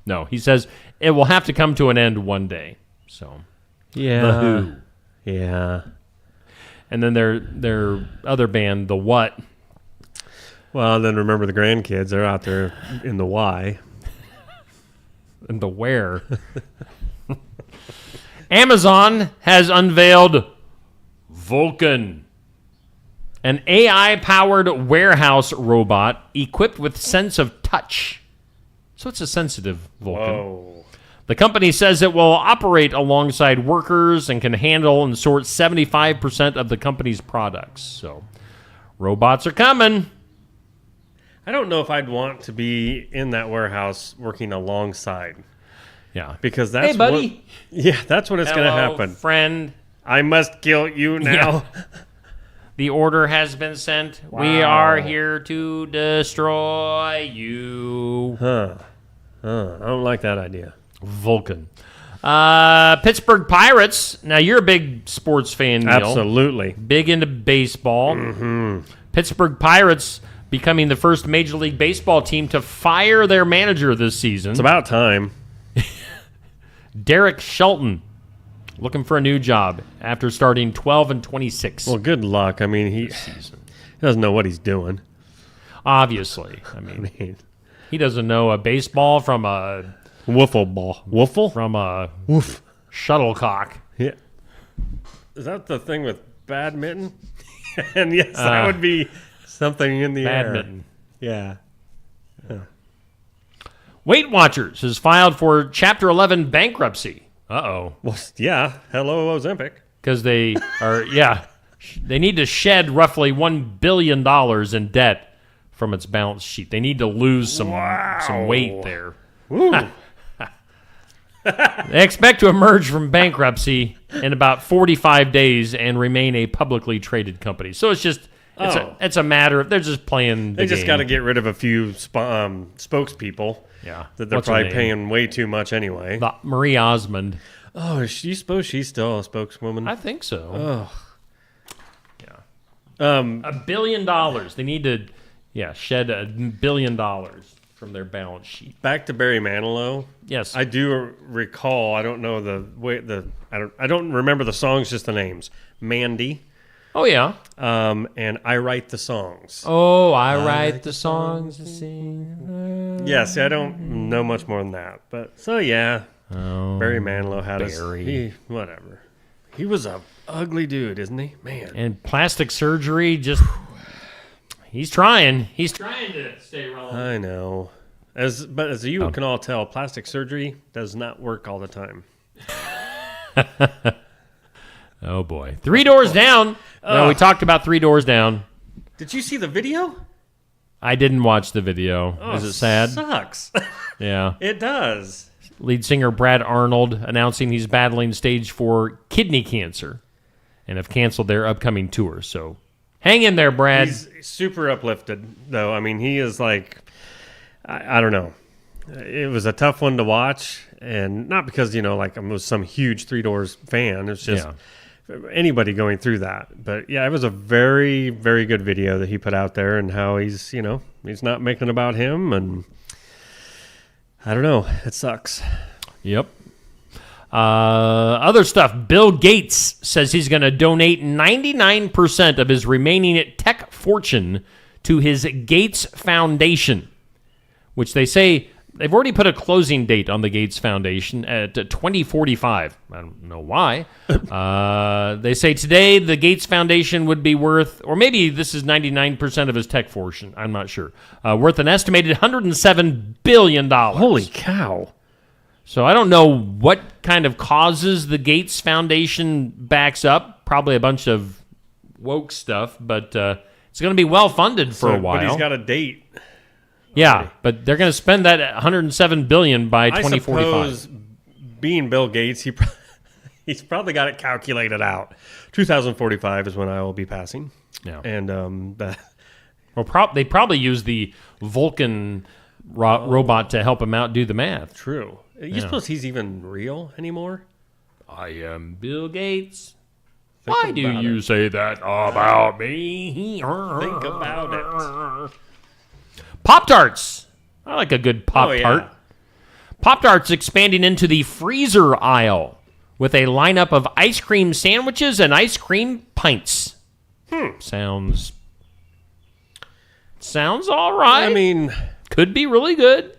No, he says it will have to come to an end one day. So, Yeah. The Who. Yeah. And then their other band, The What. Well, then remember the grandkids. They're out there in the Y. And The Where. Amazon has unveiled Vulcan, an AI-powered warehouse robot equipped with sense of touch. So it's a sensitive Vulcan. Whoa. The company says it will operate alongside workers and can handle and sort 75% of the company's products. So robots are coming. I don't know if I'd want to be in that warehouse working alongside. Yeah. Because that's hey, buddy. That's what it's going to happen. Friend. I must kill you now. Yeah. The order has been sent. Wow. We are here to destroy you. I don't like that idea. Vulcan. Pittsburgh Pirates. Now, you're a big sports fan, Neil. Absolutely. Big into baseball. Mm-hmm. Pittsburgh Pirates becoming the first Major League Baseball team to fire their manager this season. It's about time. Derek Shelton looking for a new job after starting 12-26. Well, good luck. I mean, he doesn't know what he's doing. Obviously. I mean, he doesn't know a baseball from a... Wiffle ball. Wiffle? From a Woof. Shuttlecock. Yeah. Is that the thing with badminton? And yes, that would be something in the badminton. Air. Yeah. Weight Watchers has filed for Chapter 11 bankruptcy. Uh-oh. Well, yeah. Hello, Ozempic. Because they are, they need to shed roughly $1 billion in debt from its balance sheet. They need to lose some weight there. They expect to emerge from bankruptcy in about 45 days and remain a publicly traded company. So it's just, it's a matter of, they're just playing the They just game. got to get rid of a few spokespeople. Yeah. That they're What's her probably name? paying way too much anyway. Marie Osmond. Oh, you suppose she's still a spokeswoman? I think so. Oh. Yeah. $1 billion. They need to, shed $1 billion from their balance sheet. Back to Barry Manilow. Yes. I do recall. I don't know I don't remember the songs, just the names. Mandy. Oh yeah. And I write the songs. Oh, I write the songs to sing. Yes, I don't know much more than that. But so yeah. Oh, Barry Manilow had whatever. He was a ugly dude, isn't he? Man. And plastic surgery, just he's trying. He's trying to stay relevant. I know. But as you can all tell, plastic surgery does not work all the time. Oh, boy. 3 Doors Down. No, we talked about 3 Doors Down. Did you see the video? I didn't watch the video. Oh, Is it sad? Sucks. Yeah. It does. Lead singer Brad Arnold announcing he's battling stage 4 kidney cancer and have canceled their upcoming tour. So hang in there, Brad. He's super uplifted, though. I mean, he is like, I don't know. It was a tough one to watch, and not because, like I was some huge Three Doors fan. It's just anybody going through that. But, yeah, it was a very, very good video that he put out there, and how he's, he's not making it about him, and I don't know. It sucks. Yep. Other stuff. Bill Gates says he's going to donate 99% of his remaining tech fortune to his Gates Foundation, which they say they've already put a closing date on the Gates Foundation at 2045. I don't know why. They say today the Gates Foundation would be worth, or maybe this is 99% of his tech fortune. I'm not sure. Worth an estimated $107 billion. Holy cow. So I don't know what kind of causes the Gates Foundation backs up. Probably a bunch of woke stuff, but it's going to be well funded for a while. But he's got a date. Yeah, but they're going to spend that $107 billion by 2045. I suppose, being Bill Gates, he's probably got it calculated out. 2045 is when I will be passing. Yeah, and they probably use the Vulcan robot to help him out do the math. True. You suppose he's even real anymore? I am Bill Gates. Why do you say that about me? Think about it. Pop-Tarts. I like a good Pop-Tart. Oh, yeah. Pop-Tarts expanding into the freezer aisle with a lineup of ice cream sandwiches and ice cream pints. Sounds all right. I mean, could be really good.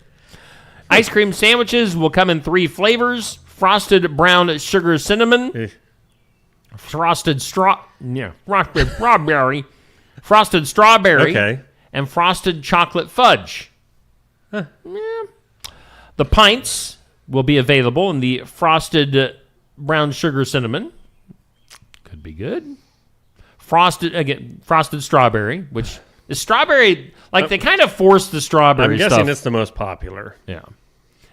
Ice cream sandwiches will come in 3 flavors: frosted brown sugar cinnamon, frosted strawberry, frosted strawberry, okay, and frosted chocolate fudge. Yeah. The pints will be available in the frosted brown sugar cinnamon. Could be good. Frosted strawberry, which is strawberry. Like they kind of forced the strawberry I'm guessing it's the most popular. Yeah.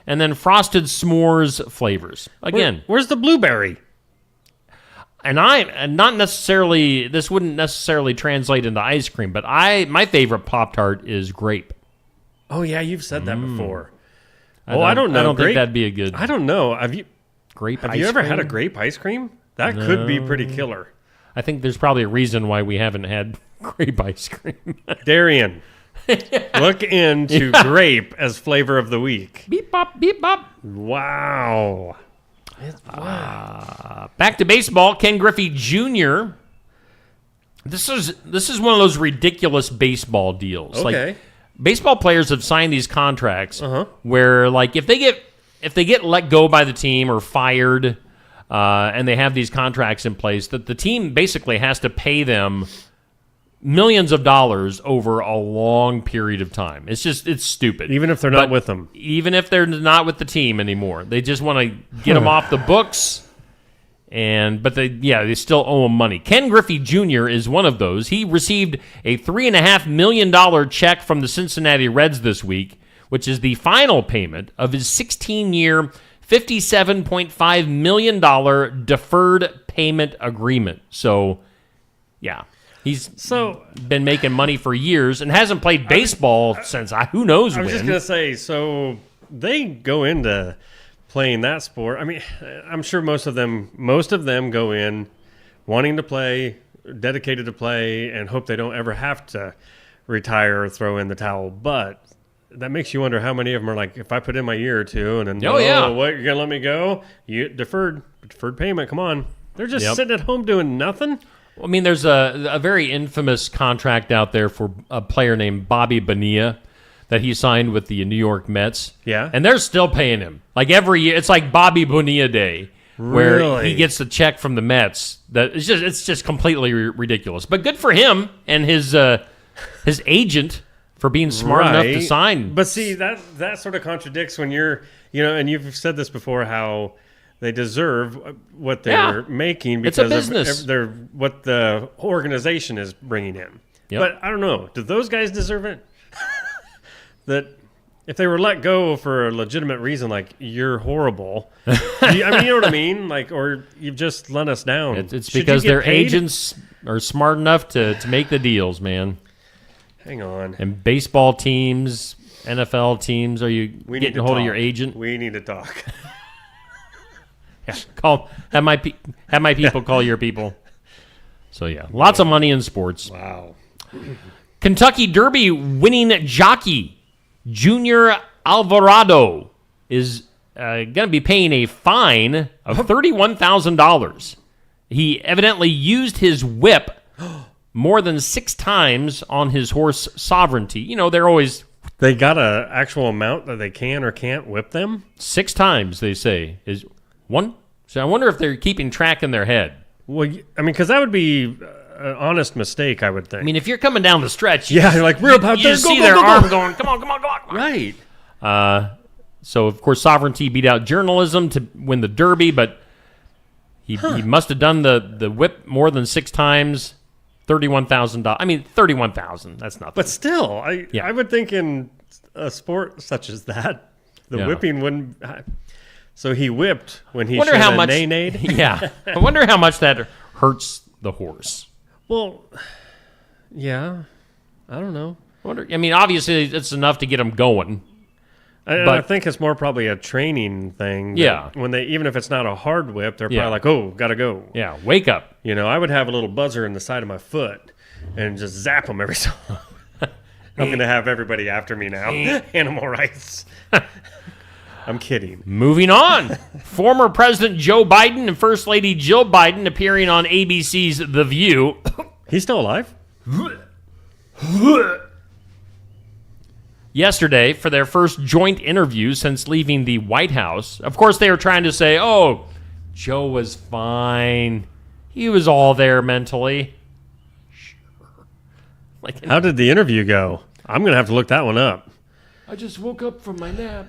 And then frosted s'mores flavors. Again, where's the blueberry? And not necessarily, this wouldn't necessarily translate into ice cream, but my favorite Pop-Tart is grape. Oh yeah, you've said that before. I don't know. I don't think that'd be a good. I don't know. Have you ever had a cream? grape ice cream? That could be pretty killer. I think there's probably a reason why we haven't had grape ice cream. Darian, look into grape as flavor of the week. Beep bop, beep bop. Wow. Back to baseball. Ken Griffey Jr. This is one of those ridiculous baseball deals. Okay. Like, baseball players have signed these contracts where, like, if they get let go by the team or fired, and they have these contracts in place, that the team basically has to pay them millions of dollars over a long period of time. It's stupid. Even if they're not with them. Even if they're not with the team anymore. They just want to get them off the books. But they still owe him money. Ken Griffey Jr. is one of those. He received a $3.5 million check from the Cincinnati Reds this week, which is the final payment of his 16-year, $57.5 million deferred payment agreement. So, yeah. He's been making money for years and hasn't played baseball since who knows when. I was just going to say, so they go into playing that sport. I mean, I'm sure most of them go in wanting to play, dedicated to play, and hope they don't ever have to retire or throw in the towel. But that makes you wonder how many of them are like, if I put in my year or two and then, what, you're going to let me go? You deferred payment, come on. They're just sitting at home doing nothing? Well, I mean, there's a very infamous contract out there for a player named Bobby Bonilla that he signed with the New York Mets. Yeah. And they're still paying him. Like every year, it's like Bobby Bonilla Day, where he gets the check from the Mets. It's just completely ridiculous. But good for him and his agent for being smart enough to sign. But see, that sort of contradicts when you're, and you've said this before, how they deserve what they're making because it's a business. of they're what the organization is bringing in. Yep. But I don't know. Do those guys deserve it? That if they were let go for a legitimate reason, like you're horrible. You know what I mean? Like, or you've just let us down. It's because their agents are smart enough to make the deals, man. Hang on. And baseball teams, NFL teams, are you getting a hold of your agent? We need to talk. Yeah, have my people call your people. So yeah, lots of money in sports. Wow. Kentucky Derby winning jockey Junior Alvarado is going to be paying a fine of $31,000. He evidently used his whip more than 6 times on his horse Sovereignty. They're always... They got an actual amount that they can or can't whip them? 6 times, they say. Is one? So I wonder if they're keeping track in their head. Well, because that would be an honest mistake, I would think. I mean, if you're coming down the stretch... you're like, we're about to see their arm going, come on. Right. So, of course, Sovereignty beat out Journalism to win the Derby, but he must have done the whip more than 6 times. $31,000. I mean, $31,000. That's nothing. But still, I would think in a sport such as that, the whipping wouldn't... So he whipped when he should have nay-nayed? Yeah. I wonder how much that hurts the horse. Well, yeah. I don't know. Obviously, it's enough to get him going. I think it's more probably a training thing. Yeah. When they, even if it's not a hard whip, they're probably like, oh, gotta go. Yeah, wake up. I would have a little buzzer in the side of my foot and just zap them every so often. I'm going to have everybody after me now. Animal rights. I'm kidding. Moving on. Former President Joe Biden and First Lady Jill Biden appearing on ABC's The View. He's still alive? Yesterday for their first joint interview since leaving the White House. Of course, they were trying to say, oh, Joe was fine. He was all there mentally. Sure. How did the interview go? I'm going to have to look that one up. I just woke up from my nap.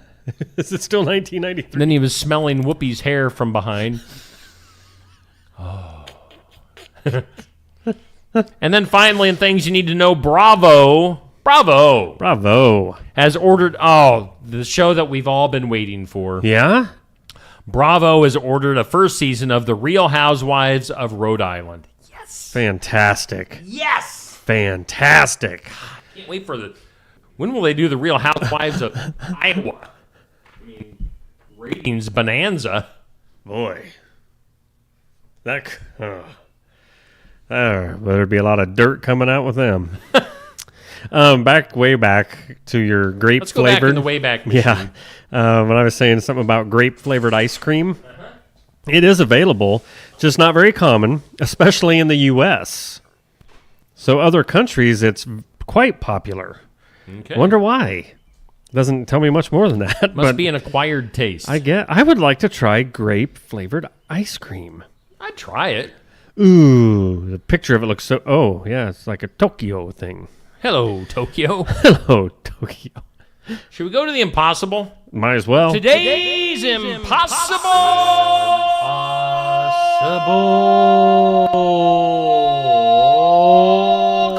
Is it still 1993? And then he was smelling Whoopi's hair from behind. Oh. And then finally, in things you need to know, Bravo has ordered, the show that we've all been waiting for. Yeah? Bravo has ordered a first season of The Real Housewives of Rhode Island. Yes. Fantastic. Yes. Fantastic. Can't wait for when will they do The Real Housewives of Iowa? Ratings bonanza. Boy. There'd be a lot of dirt coming out with them. Way back to your grape Let's go flavored. back in the Wayback Machine. Yeah. When I was saying something about grape flavored ice cream, it is available, just not very common, especially in the U.S. So other countries, it's quite popular. Okay. Wonder why. Doesn't tell me much more than that. Must be an acquired taste. I would like to try grape flavored ice cream. I'd try it. Ooh, the picture of it looks so... Oh, yeah, it's like a Tokyo thing. Hello, Tokyo. Hello, Tokyo. Should we go to the impossible? Might as well. Today's impossible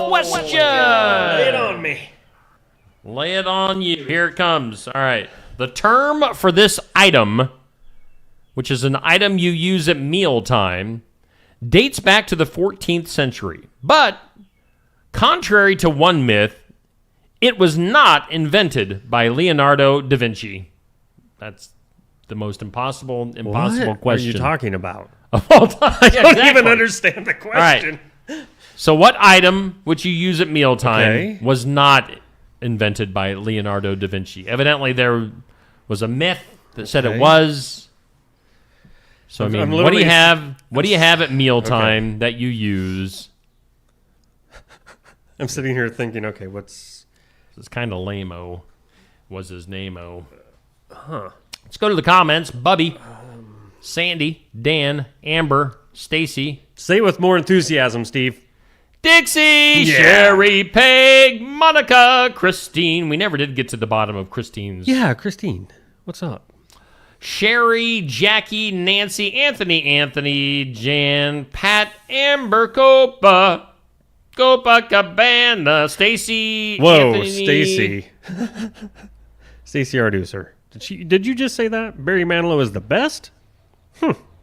question. Lay it on me. Lay it on you. Here it comes. All right. The term for this item, which is an item you use at mealtime, dates back to the 14th century. But, contrary to one myth, it was not invented by Leonardo da Vinci. That's the most impossible question. What are you talking about? Of all time. I don't even understand the question. All right. So what item, which you use at mealtime, was not invented by Leonardo da Vinci? Evidently, there was a myth that said it was. So, I mean, what do you have? What do you have at mealtime that you use? I'm sitting here thinking, okay, what's... It's kind of lame-o. Was his name-o. Let's go to the comments. Bubby, Sandy, Dan, Amber, Stacy. Say it with more enthusiasm, Steve. Dixie, Sherry, Peg, Monica, Christine. We never did get to the bottom of Christine's. Yeah, Christine. What's up? Sherry, Jackie, Nancy, Anthony, Jan, Pat, Amber, Copa, Cabana, Stacy. Whoa, Anthony. Stacy. Stacy Arducer. Did you just say that? Barry Manilow is the best?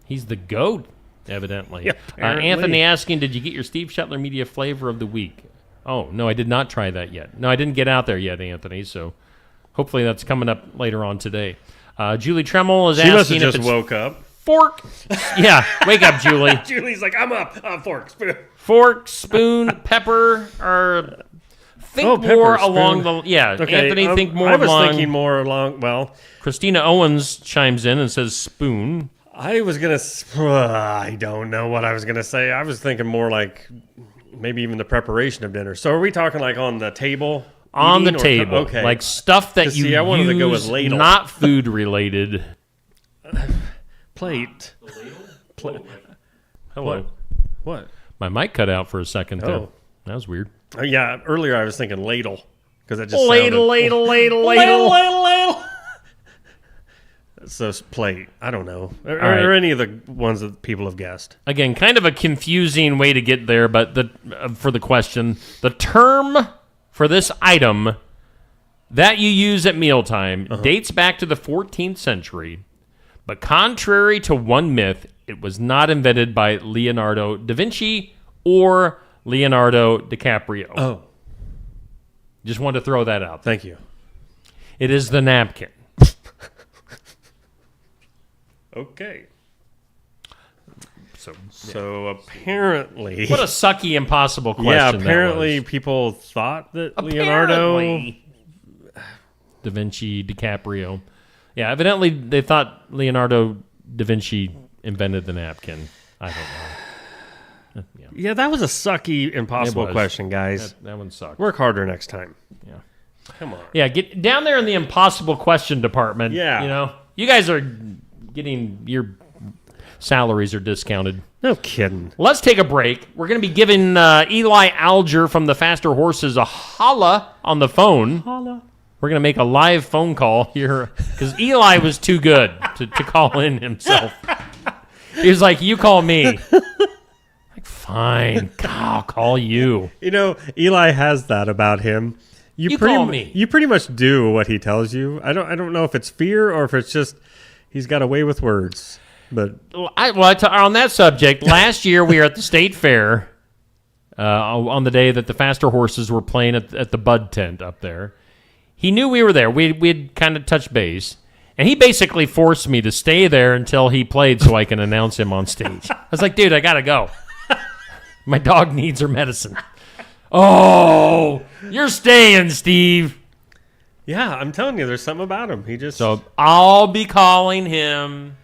He's the GOAT, evidently. Yeah, apparently. Anthony asking, did you get your Steve Shetler Media Flavor of the Week? Oh, no, I did not try that yet. No, I didn't get out there yet, Anthony, so hopefully that's coming up later on today. Julie Tremmel is asking must have if just it's woke up. fork. Yeah, wake up, Julie. Julie's like, I'm up. Fork, spoon. Fork, spoon, pepper, or think pepper, more spoon. along the... Yeah, Okay, Anthony, think more I was along... thinking more along, well... Christina Owens chimes in and says spoon. I was going to... I don't know what I was going to say. I was thinking more like maybe even the preparation of dinner. So are we talking like on the table? On the Eating or- table. Okay. Like stuff that you See, I wanted use, to go with ladle. not food related. Plate. Hello. What? My mic cut out for a second there. Oh. That was weird. Oh, yeah, earlier I was thinking ladle. Because it just Ladle. So plate. I don't know. Or, right. or any of the ones that people have guessed. Again, kind of a confusing way to get there, but for the question, the term for this item that you use at mealtime dates back to the 14th century, but contrary to one myth, it was not invented by Leonardo da Vinci or Leonardo DiCaprio. Oh. Just wanted to throw that out. Thank you. It is the napkin. Okay. So apparently... What a sucky, impossible question. Yeah, that apparently was. people thought that Leonardo... Apparently. Da Vinci, DiCaprio. Yeah, evidently they thought Leonardo da Vinci invented the napkin. I don't know. Yeah, that was a sucky, impossible was. question, guys. That one sucked. Work harder next time. Yeah. Come on. Yeah, get down there in the impossible question department. Yeah. You know, you guys are getting your salaries are discounted. No kidding. Let's take a break. We're going to be giving Eli Alger from the Faster Horses a holla on the phone. Holla. We're going to make a live phone call here because Eli was too good to call in himself. He was like, you call me. Like, fine. I'll call you. You know, Eli has that about him. You pretty call me. You pretty much do what he tells you. I don't know if it's fear or if it's just he's got a way with words. But on that subject, last year we were at the state fair on the day that the Faster Horses were playing at the Bud tent up there. He knew we were there. We'd kind of touched base. And he basically forced me to stay there until he played so I can announce him on stage. I was like, dude, I got to go. My dog needs her medicine. Oh, you're staying, Steve. yeah, I'm telling you, there's something about him. He just... So I'll be calling him.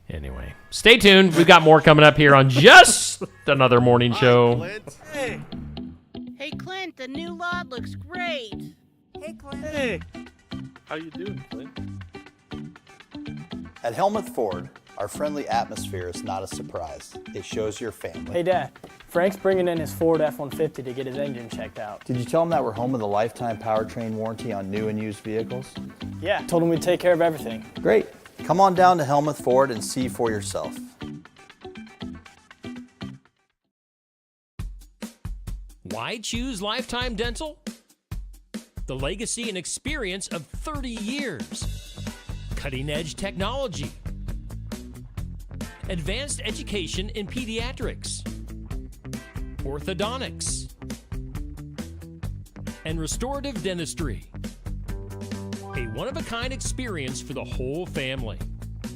Anyway, stay tuned. We've got more coming up here on Just Another Morning Show. Hey, Clint, the new lot looks great. Hey, Clint. Hey. How you doing, Clint? At Helmuth Ford, our friendly atmosphere is not a surprise. It shows your family. Hey, Dad. Frank's bringing in his Ford F-150 to get his engine checked out. Did you tell him that we're home with a lifetime powertrain warranty on new and used vehicles? Yeah, told him we'd take care of everything. Great. Come on down to Helmuth Ford and see for yourself. Why choose Lifetime Dental? The legacy and experience of 30 years. Cutting-edge technology. Advanced education in pediatrics. Orthodontics. And restorative dentistry. A one-of-a-kind experience for the whole family.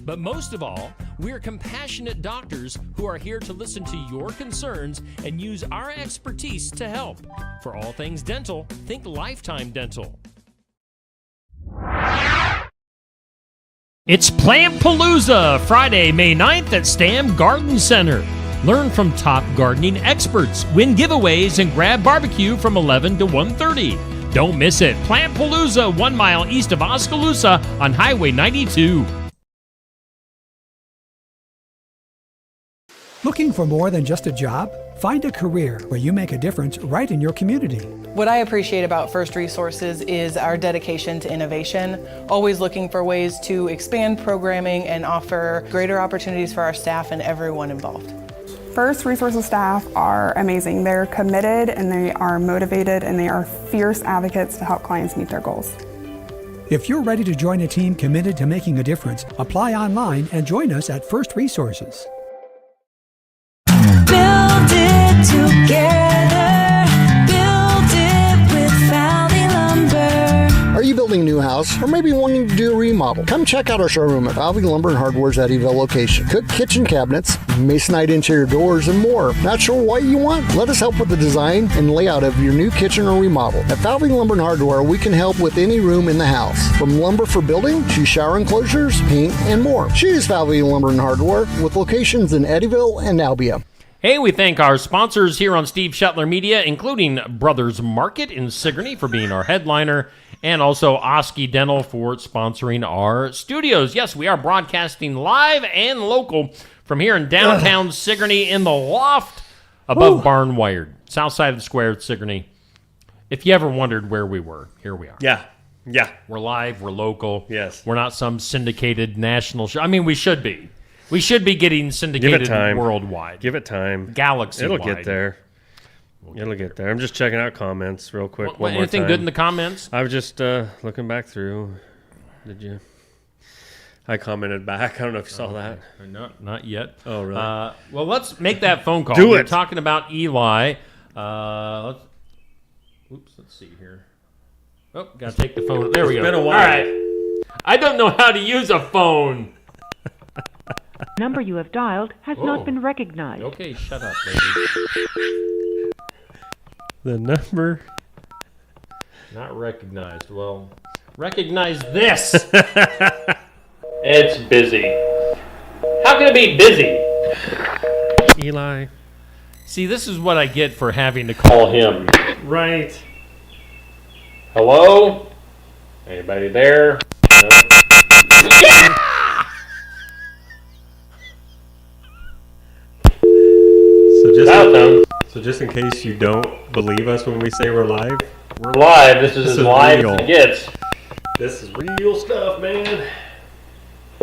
But most of all, we're compassionate doctors who are here to listen to your concerns and use our expertise to help. For all things dental, think Lifetime Dental. It's Plantpalooza, Friday, May 9th at Stam Garden Center. Learn from top gardening experts, win giveaways, and grab barbecue from 11 to 1:30. Don't miss it. Plantpalooza, 1 mile east of Oskaloosa on Highway 92. Looking for more than just a job? Find a career where you make a difference right in your community. What I appreciate about First Resources is our dedication to innovation, always looking for ways to expand programming and offer greater opportunities for our staff and everyone involved. First Resources staff are amazing. They're committed and they are motivated and they are fierce advocates to help clients meet their goals. If you're ready to join a team committed to making a difference, apply online and join us at First Resources. Build it together. Build it with Valley Lumber. Are you building a new house or maybe wanting to do a remodel? Come check out our showroom at Valley Lumber and Hardware's Eddyville location. Cook kitchen cabinets, masonite interior doors, and more. Not sure what you want? Let us help with the design and layout of your new kitchen or remodel. At Valley Lumber and Hardware, we can help with any room in the house, from lumber for building to shower enclosures, paint, and more. Choose Valley Lumber and Hardware with locations in Eddyville and Albia. Hey, we thank our sponsors here on Steve Shetler Media, including Brothers Market in Sigourney for being our headliner, and also Osky Dental for sponsoring our studios. Yes, we are broadcasting live and local from here in downtown Sigourney in the loft above Barnwired, south side of the square at Sigourney. If you ever wondered where we were, here we are. Yeah. We're live, we're local. Yes. We're not some syndicated national show. I mean, we should be. We should be getting syndicated worldwide. Give it time. Galaxy-wide. It'll get there. It'll get there. I'm just checking out comments real quick. One more anything time. good in the comments? I was just looking back through. Did you? I commented back. I don't know if you saw that. No, not yet. Oh, really? Well, let's make that phone call. Do We're it. talking about Eli. Let's see here. Oh, gotta take the phone. There we go. It's been a while. All right. I don't know how to use a phone. Number you have dialed has not been recognized. Okay, shut up, baby. The number not recognized. Well, recognize this. It's busy. How can it be busy? Eli. See, this is what I get for having to call him. Right. Hello? Anybody there? No. So just in case you don't believe us when we say we're live, we're live. This is as live as it gets. This is real stuff, man.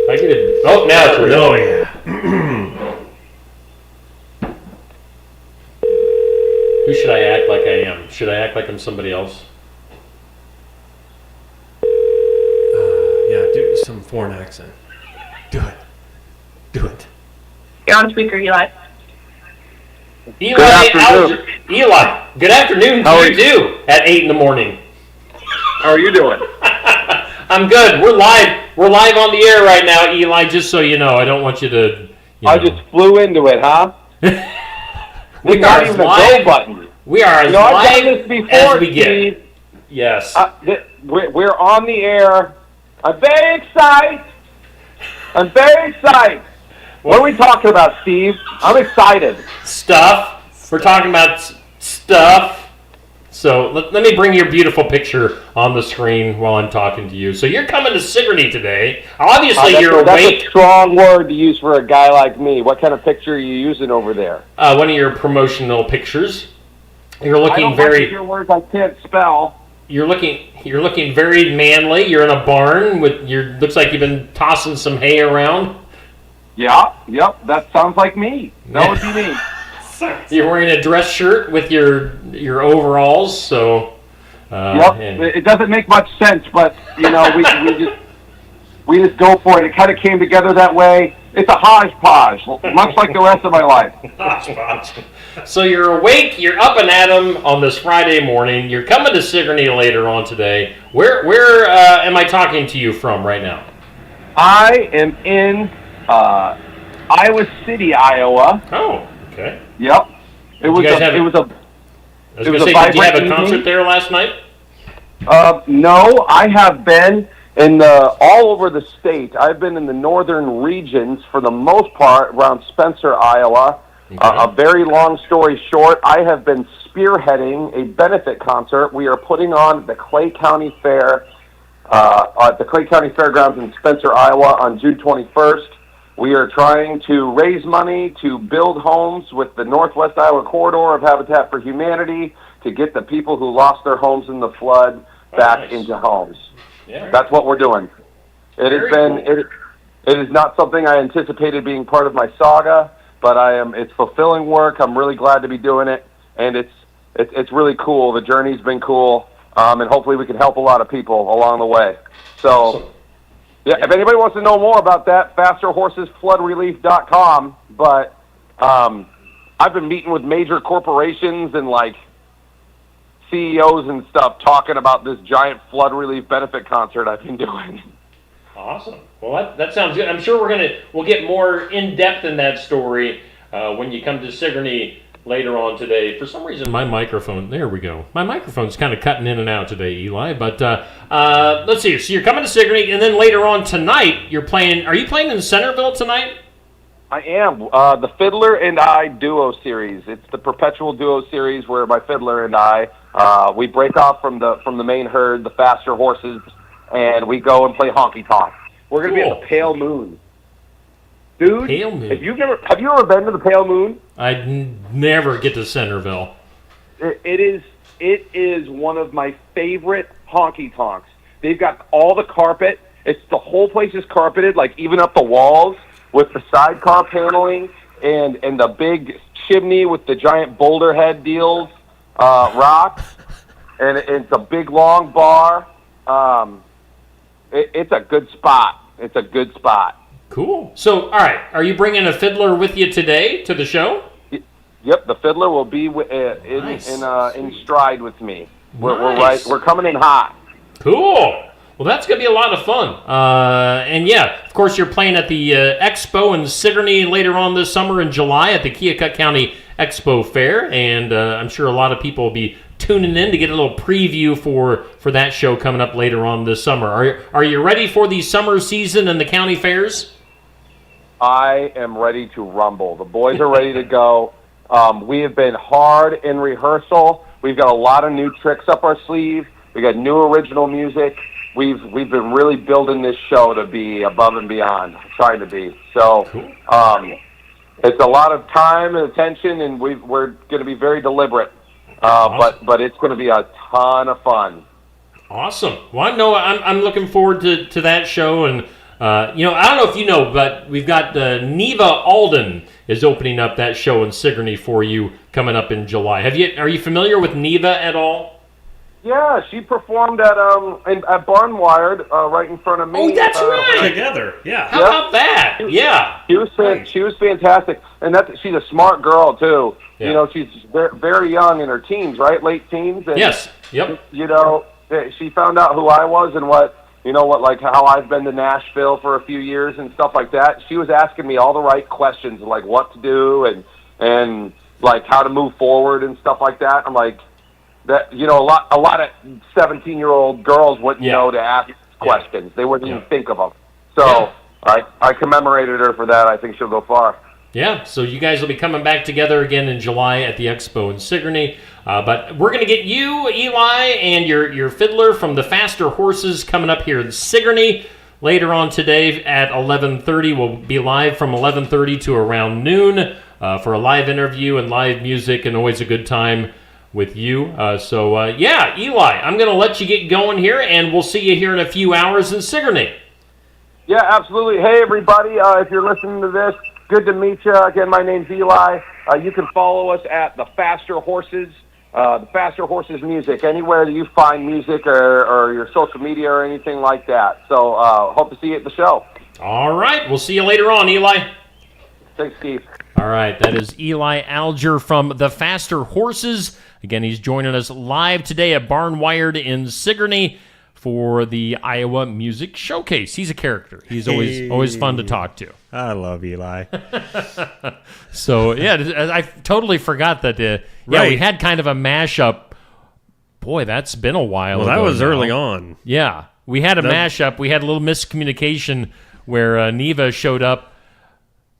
I get it. Oh, now it's real. Oh, yeah. Who should I act like I am? Should I act like I'm somebody else? Yeah, do some foreign accent. Do it. You're on speaker, Eli. Eli, good afternoon to you too at 8 in the morning. How are you doing? I'm good. We're live. We're live on the air right now, Eli, just so you know. I don't want you to... I just flew into it, huh? We are as live. We are as live as we get. Yes. We're on the air. I'm very excited. What are we talking about, Steve? I'm excited. Stuff. We're talking about stuff. So let me bring your beautiful picture on the screen while I'm talking to you. So you're coming to Sigourney today. Obviously, you're awake. That's a strong word to use for a guy like me. What kind of picture are you using over there? One of your promotional pictures. You're looking I don't like to hear words I can't spell. You're looking very manly. You're in a barn with looks like you've been tossing some hay around. Yep, that sounds like me. That would be me. You're wearing a dress shirt with your overalls, so... It doesn't make much sense, but, we just go for it. It kind of came together that way. It's a hodgepodge, much like the rest of my life. Hodgepodge. So you're awake, you're up and at 'em on this Friday morning. You're coming to Sigourney later on today. Where am I talking to you from right now? I am in... Iowa City, Iowa. Oh, okay. Yep. It was a did you have a concert there last night? No, I have been all over the state. I've been in the northern regions for the most part around Spencer, Iowa. Okay. A very long story short, I have been spearheading a benefit concert we are putting on the Clay County Fair at the Clay County Fairgrounds in Spencer, Iowa on June 21st. We are trying to raise money to build homes with the Northwest Iowa Corridor of Habitat for Humanity to get the people who lost their homes in the flood back into homes. Yeah. That's what we're doing. It has been it is not something I anticipated being part of my saga, but it's fulfilling work. I'm really glad to be doing it, and it's really cool. The journey's been cool, and hopefully we can help a lot of people along the way. So, yeah, if anybody wants to know more about that, fasterhorsesfloodrelief.com. But I've been meeting with major corporations and like CEOs and stuff talking about this giant flood relief benefit concert I've been doing. Awesome. Well, that sounds good. I'm sure we'll get more in depth in that story when you come to Sigourney later on today. For some reason, my microphone. There we go. My microphone's kind of cutting in and out today, Eli. But let's see. So you're coming to Sigourney, and then later on tonight, you're playing. Are you playing in Centerville tonight? I am. The Fiddler and I Duo Series. It's the perpetual duo series where my fiddler and I we break off from the main herd, the faster horses, and we go and play honky tonk. We're going to be at the Pale Moon. Dude, Pale Moon. have you ever been to the Pale Moon? I'd never get to Centerville. It is one of my favorite honky tonks. They've got all the carpet. The whole place is carpeted, like even up the walls with the sidecar paneling and the big chimney with the giant boulder head deals, rock, and it's a big long bar. It's a good spot. It's a good spot. Cool. So, all right, are you bringing a fiddler with you today to the show? Yep, the fiddler will be in stride with me. We're coming in hot. Cool. Well, that's going to be a lot of fun. And yeah, of course, you're playing at the Expo in Sigourney later on this summer in July at the Keokuk County Expo Fair, and I'm sure a lot of people will be tuning in to get a little preview for that show coming up later on this summer. Are you ready for the summer season and the county fairs? I am ready to rumble. The boys are ready to go. We have been hard in rehearsal. We've got a lot of new tricks up our sleeve. We got new original music. We've been really building this show to be above and beyond, trying to be. So it's a lot of time and attention, and we're going to be very deliberate. Awesome. But it's going to be a ton of fun. Awesome. Well, I know I'm looking forward to that show, and I don't know if you know, but we've got Neva Alden is opening up that show in Sigourney for you coming up in July. Are you familiar with Neva at all? Yeah, she performed at Barnwired right in front of me. Oh, that's right. Together, yeah. How about that? Yeah. She was fantastic, and she's a smart girl too. Yeah. You know, she's very young in her teens, right? Late teens. And, yes. Yep. You know, she found out who I was and like how I've been to Nashville for a few years and stuff like that. She was asking me all the right questions, like what to do and like how to move forward and stuff like that. I'm like, that, you know, a lot of 17-year-old girls wouldn't know to ask questions. They wouldn't even think of them. So I commemorated her for that. I think she'll go far. Yeah, so you guys will be coming back together again in July at the Expo in Sigourney. But we're going to get you, Eli, and your fiddler from the Faster Horses coming up here in Sigourney later on today at 11:30. We'll be live from 11:30 to around noon for a live interview and live music, and always a good time with you. Eli, I'm going to let you get going here, and we'll see you here in a few hours in Sigourney. Yeah, absolutely. Hey, everybody, if you're listening to this, good to meet you. Again, my name's Eli. You can follow us at the Faster Horses Music, anywhere that you find music or your social media or anything like that. So hope to see you at the show. All right. We'll see you later on, Eli. Thanks, Steve. All right. That is Eli Alger from the Faster Horses. Again, he's joining us live today at Barnwired in Sigourney for the Iowa Music Showcase. He's a character. He's always fun to talk to. I love Eli. So, yeah, I totally forgot that, we had kind of a mashup. Boy, that's been a while ago. Well, that was now. early on. Yeah, we had a mashup. We had a little miscommunication where Neva showed up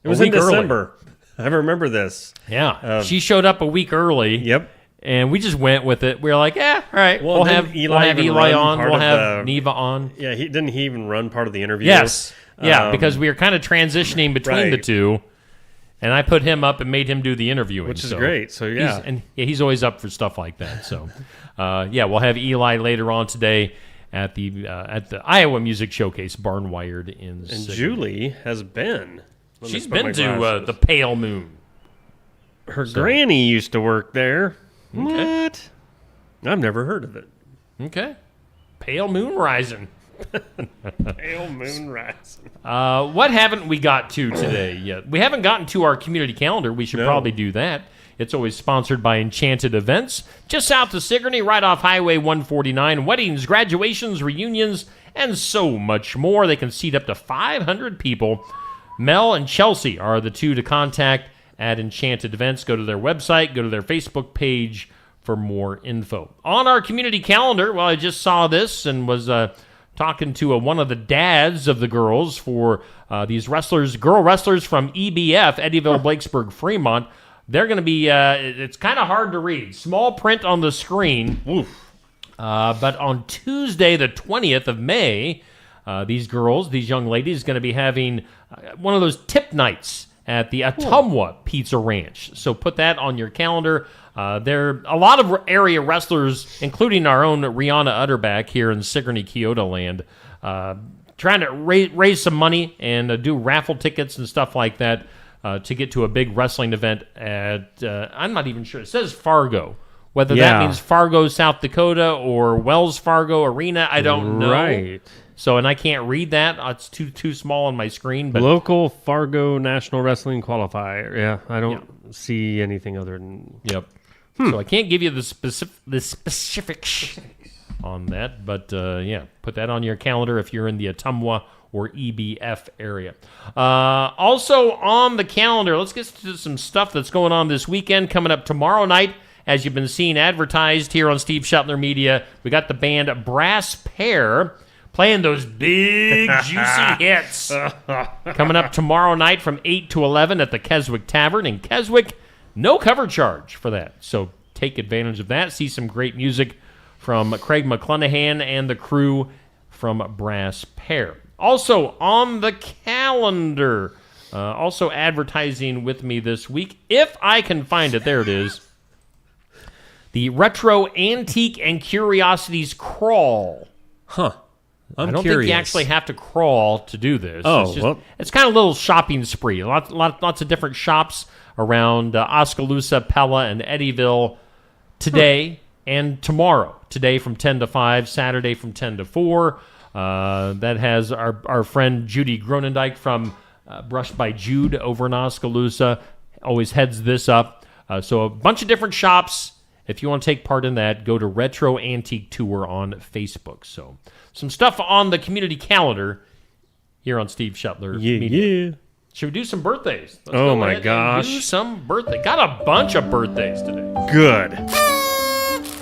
It was in December. I remember this. Yeah, she showed up a week early. Yep. And we just went with it. We were like, all right, we'll have Eli on. We'll have Neva on. Yeah, didn't he even run part of the interview? Yes. Yeah, because we were kind of transitioning between the two, and I put him up and made him do the interviewing. Which is great. So, yeah. He's always up for stuff like that. So, we'll have Eli later on today at the Iowa Music Showcase, Barnwired in And Sigourney. Julie has been. She's been to the Pale Moon. Her granny used to work there. Okay. What? I've never heard of it. Okay. Pale Moon Rising. Pale Moon Rising. What haven't we got to today yet? We haven't gotten to our community calendar. We should probably do that. It's always sponsored by Enchanted Events. Just south of Sigourney, right off Highway 149. Weddings, graduations, reunions, and so much more. They can seat up to 500 people. Mel and Chelsea are the two to contact at Enchanted Events. Go to their website, go to their Facebook page for more info. On our community calendar, well, I just saw this and was talking to one of the dads of the girls for these girl wrestlers from EBF, Eddyville, Blakesburg, Fremont. They're going to be, it's kind of hard to read. Small print on the screen. But on Tuesday, the 20th of May, these young ladies, going to be having one of those tip nights at the Ottumwa Pizza Ranch. So put that on your calendar. There are a lot of area wrestlers, including our own Rihanna Utterback here in Sigourney, Kyoto land, trying to raise some money and do raffle tickets and stuff like that to get to a big wrestling event at, I'm not even sure, it says Fargo. Whether that means Fargo, South Dakota, or Wells Fargo Arena, I don't know. Right. So, and I can't read that. It's too small on my screen. But Local Fargo National Wrestling Qualifier. Yeah, I don't see anything other than... Yep. So I can't give you the specifics on that, but put that on your calendar if you're in the Ottumwa or EBF area. Also on the calendar, let's get to some stuff that's going on this weekend. Coming up tomorrow night, as you've been seeing advertised here on Steve Shuttler Media, we got the band Brass Pair playing those big, juicy hits. Coming up tomorrow night from 8 to 11 at the Keswick Tavern in Keswick. No cover charge for that, so take advantage of that. See some great music from Craig McClenahan and the crew from Brass Pair. Also on the calendar, also advertising with me this week, if I can find it, there it is, the Retro Antique and Curiosities Crawl. Huh. I don't think you actually have to crawl to do this. Oh, it's kind of a little shopping spree. Lots of different shops around Oskaloosa, Pella, and Eddyville today and tomorrow. Today from 10 to 5, Saturday from 10 to 4. That has our friend Judy Gronendijk from Brush by Jude over in Oskaloosa. Always heads this up. So a bunch of different shops. If you want to take part in that, go to Retro Antique Tour on Facebook. So some stuff on the community calendar here on Steve Shuttler Media. Should we do some birthdays? Let's oh my gosh. Do some birthday. Got a bunch of birthdays today. Good.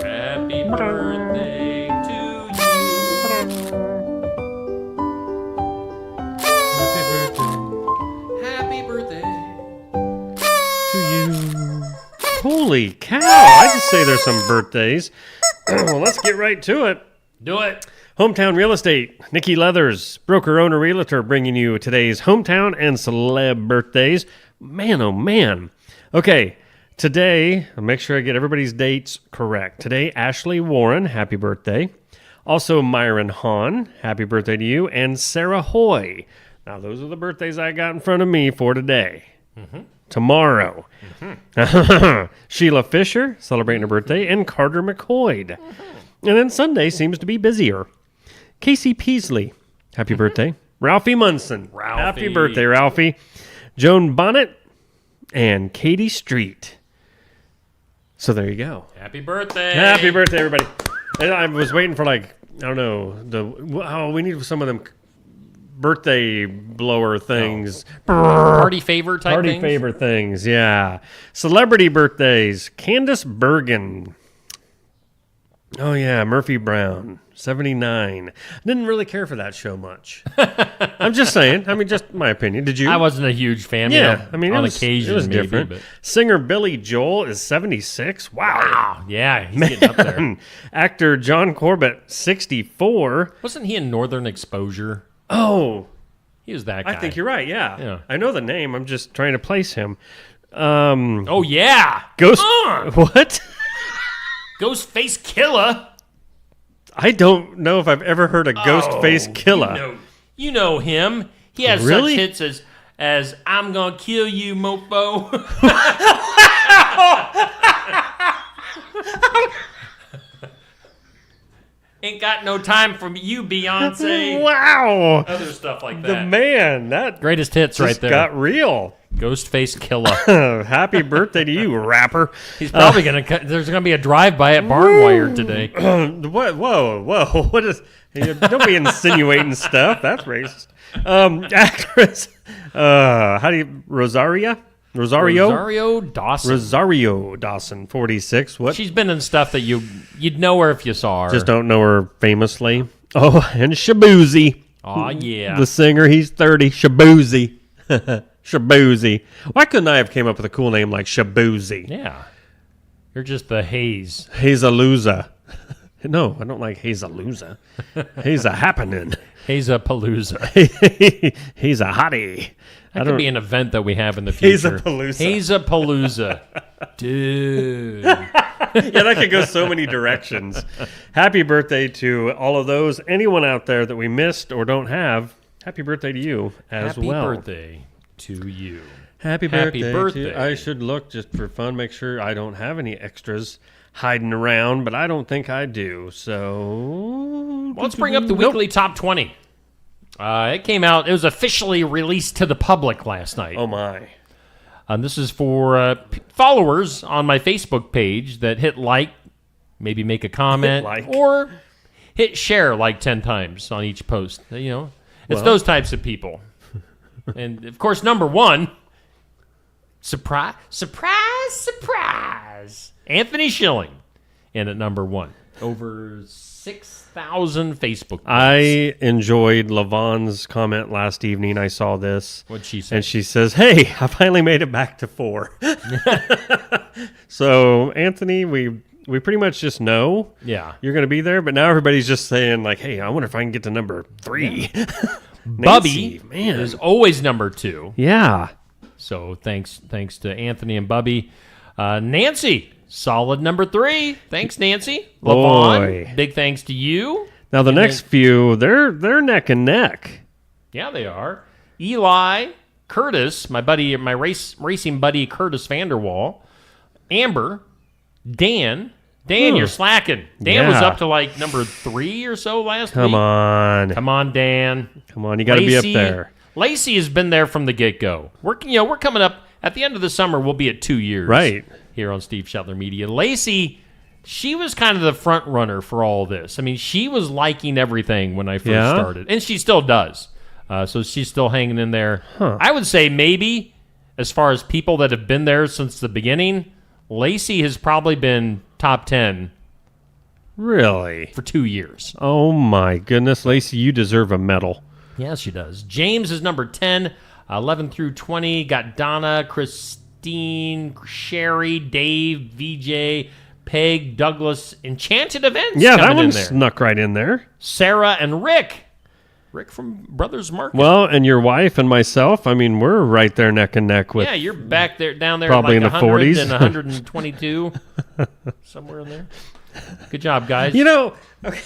Happy birthday to you. Happy birthday to you. Holy cow. I just say there's some birthdays. Well, let's get right to it. Do it. Hometown Real Estate, Nikki Leathers, broker, owner, realtor, bringing you today's hometown and celeb birthdays. Man, oh man. Okay, today, I'll make sure I get everybody's dates correct. Today, Ashley Warren, happy birthday. Also, Myron Hahn, happy birthday to you. And Sarah Hoy. Now, those are the birthdays I got in front of me for today. Mm-hmm. Tomorrow. Sheila Fisher, celebrating her birthday. And Carter McCoy. And then Sunday seems to be busier. Casey Peasley, happy birthday. Ralphie Munson, happy birthday, Ralphie. Joan Bonnet and Katie Street. So there you go. Happy birthday. Happy birthday, everybody. And I was waiting for we need some of them birthday blower things. Party favor type things? Party favor things, yeah. Celebrity birthdays. Candace Bergen. Oh, yeah, Murphy Brown, 79. Didn't really care for that show much. I'm just saying. I mean, just my opinion. Did you? I wasn't a huge fan. Yeah, I mean, on occasion, it was maybe, different. But... Singer Billy Joel is 76. Wow. Yeah, he's getting up there. Actor John Corbett, 64. Wasn't he in Northern Exposure? Oh, He was that guy. I think you're right, yeah. Yeah. I know the name. I'm just trying to place him. Oh, yeah. Ghost. What? Ghostface Killer. I don't know if I've ever heard a Ghostface Killer. You know him. He has Really? such hits as I'm gonna kill you, mofo. Ain't got no time for you, Beyonce. Wow. Other stuff like that. The man, that Greatest hits just right there. got real. Ghostface Killer. Happy birthday to you, rapper. He's probably there's gonna be a drive-by at Barnwire today. What? Whoa. What is... Don't be insinuating stuff. That's racist. Actress. How do you... Rosario Dawson, 46. What? She's been in stuff that you'd know her if you saw her. Just don't know her famously. Oh, and Shabuzi. Aw, yeah. The singer, he's 30. Shabuzi. Shabuzi. Why couldn't I have came up with a cool name like Shabuzi? Yeah. You're just the Haze. Hazelooza. No, I don't like Hazelooza. He's a happening. Hazapalooza. He's a hottie. That could be an event that we have in the future. Hazapalooza. Dude. Yeah, that could go so many directions. Happy birthday to all of those. Anyone out there that we missed or don't have, happy birthday to you as well. Happy birthday to you. Happy birthday. I should look just for fun, make sure I don't have any extras hiding around, but I don't think I do. So let's bring up the weekly top 20. It came out. It was officially released to the public last night. Oh, my. This is for followers on my Facebook page that hit like, maybe make a comment, or hit share like 10 times on each post. You know, it's those types of people. And, of course, number one, surprise, Anthony Schilling in at number one. Over 6,000 Facebook posts. I enjoyed LaVon's comment last evening. I saw this. What'd she say? And she says, hey, I finally made it back to 4. So, Anthony, we pretty much just know you're going to be there. But now everybody's just saying, like, hey, I wonder if I can get to number 3. Yeah. Bubby is always number 2. Yeah. So thanks to Anthony and Bubby. Nancy, solid number 3. Thanks, Nancy. LaVon, big thanks to you. Now the next few, they're neck and neck. Yeah, they are. Eli, Curtis, my racing buddy Curtis Vanderwall, Amber, Dan. Dan, you're slacking. Dan was up to like number 3 or so last week. Come on, Dan. Come on, you got to be up there. Lacey has been there from the get-go. We're coming up at the end of the summer. We'll be at 2 years, right, here on Steve Shetler Media. Lacey, she was kind of the front runner for all this. I mean, she was liking everything when I first started, and she still does. So she's still hanging in there. I would say maybe, as far as people that have been there since the beginning, Lacey has probably been top 10. Really? For 2 years. Oh my goodness, Lacey, you deserve a medal. Yes, she does. James is number 10, 11 through 20. Got Donna, Christine, Sherry, Dave, VJ, Peg, Douglas, Enchanted Events. Yeah, that one snuck right in there. Sarah and Rick. Rick from Brothers Market. Well, and your wife and myself, I mean, we're right there neck and neck with. Yeah, you're back there, down there, probably like in the 40s and 122, somewhere in there. Good job, guys. You know, okay.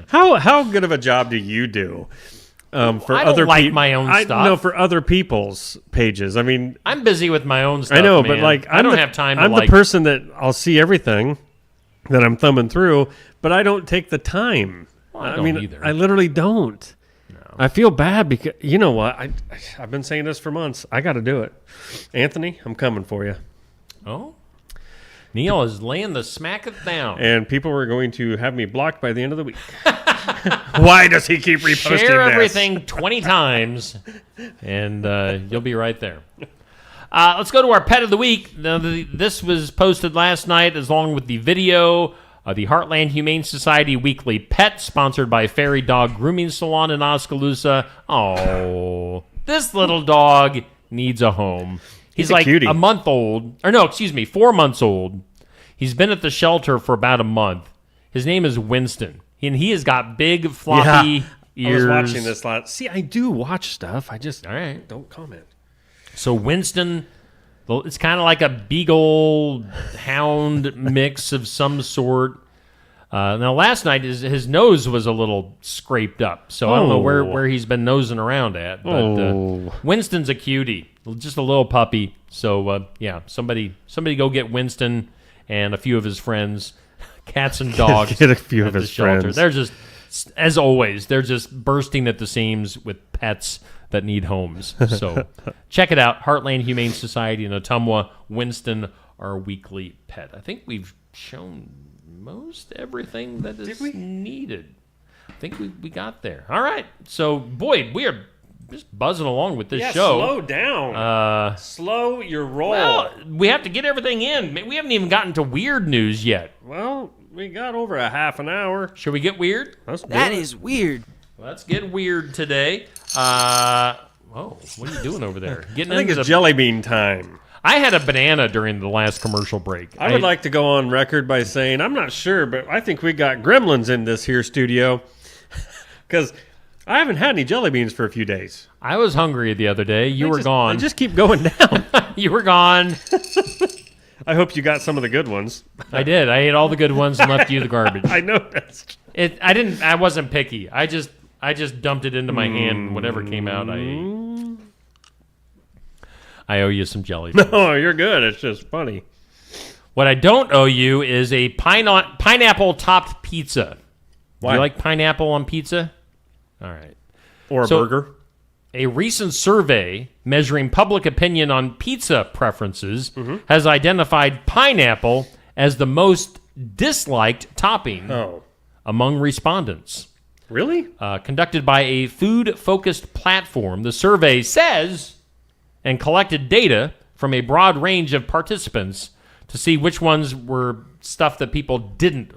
How good of a job do you do for I don't other like my own stuff. No, for other people's pages. I mean, I'm busy with my own stuff. I know, man. but like, I don't have time. I'm the person that I'll see everything that I'm thumbing through, but I don't take the time. Well, I don't either. I literally don't. No. I feel bad because you know what? I've been saying this for months. I got to do it. Anthony, I'm coming for you. Oh. Neil is laying the smack it down. And people were going to have me blocked by the end of the week. Why does he keep reposting Share this? everything 20 times, and you'll be right there. Let's go to our pet of the week. Now, this was posted last night along with the video of the Heartland Humane Society Weekly Pet, sponsored by Fairy Dog Grooming Salon in Oskaloosa. Oh, this little dog needs a home. He's like cutie. 4 months old. He's been at the shelter for about a month. His name is Winston. And he has got big, floppy ears. I was watching this lot. See, I do watch stuff. I just don't comment. So Winston, it's kind of like a beagle hound mix of some sort. Now, last night his nose was a little scraped up, so I don't know where he's been nosing around at. But Winston's a cutie, just a little puppy. So yeah, somebody go get Winston and a few of his friends, cats and dogs. Get a few of his shelter. friends. They're just, as always, they're just bursting at the seams with pets that need homes. So check it out, Heartland Humane Society in Ottumwa. Winston, our weekly pet. I think we've shown most everything that is needed. I think we got there. All right. So, boy, we are just buzzing along with this show. Slow down. Slow your roll. Well, we have to get everything in. We haven't even gotten to weird news yet. Well, we got over a half an hour. Should we get weird? That is weird. Let's get weird today. What are you doing over there? I think it's jelly bean time. I had a banana during the last commercial break. I would like to go on record by saying, I'm not sure, but I think we got gremlins in this here studio because I haven't had any jelly beans for a few days. I was hungry the other day. You were gone. They just keep going down. You were gone. I hope you got some of the good ones. I did. I ate all the good ones and left you the garbage. I noticed. I wasn't picky. I just dumped it into my hand and whatever came out, I ate. I owe you some jelly beans. No, you're good. It's just funny. What I don't owe you is a pineapple-topped pizza. Why? Do you like pineapple on pizza? All right. Or a burger? A recent survey measuring public opinion on pizza preferences has identified pineapple as the most disliked topping among respondents. Really? Conducted by a food-focused platform, the survey says, and collected data from a broad range of participants to see which ones were stuff that people didn't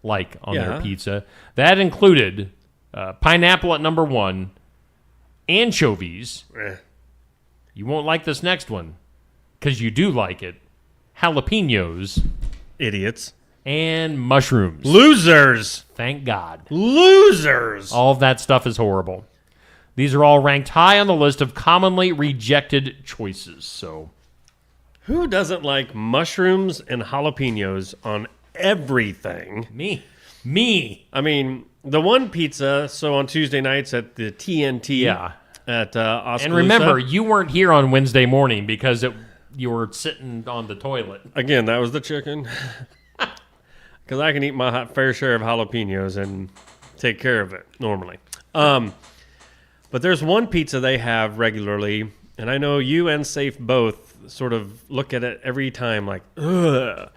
like on their pizza. That included pineapple at number 1, anchovies. You won't like this next one because you do like it. Jalapenos. Idiots. And mushrooms. Losers. Thank God. Losers. All of that stuff is horrible. These are all ranked high on the list of commonly rejected choices. So, who doesn't like mushrooms and jalapenos on everything? Me. I mean, the one pizza, so on Tuesday nights at the TNT at Osky. And remember, you weren't here on Wednesday morning because you were sitting on the toilet. Again, that was the chicken. Because I can eat my fair share of jalapenos and take care of it normally. But there's one pizza they have regularly, and I know you and Safe both sort of look at it every time like, ugh.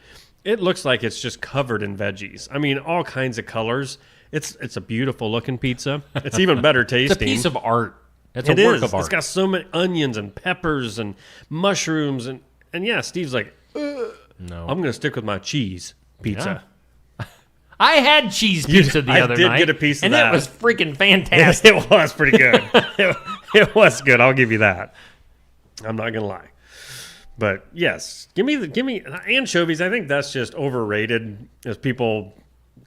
It looks like it's just covered in veggies. I mean, all kinds of colors. It's a beautiful looking pizza. It's even better tasting. It's a piece of art. It's a work of art. It's got so many onions and peppers and mushrooms. And yeah, Steve's like, ugh. No. I'm going to stick with my cheese pizza. Yeah. I had cheese pizza the other night. I did get a piece of and that. And it was freaking fantastic. It was pretty good. it was good. I'll give you that. I'm not going to lie. But yes, give me anchovies. I think that's just overrated as people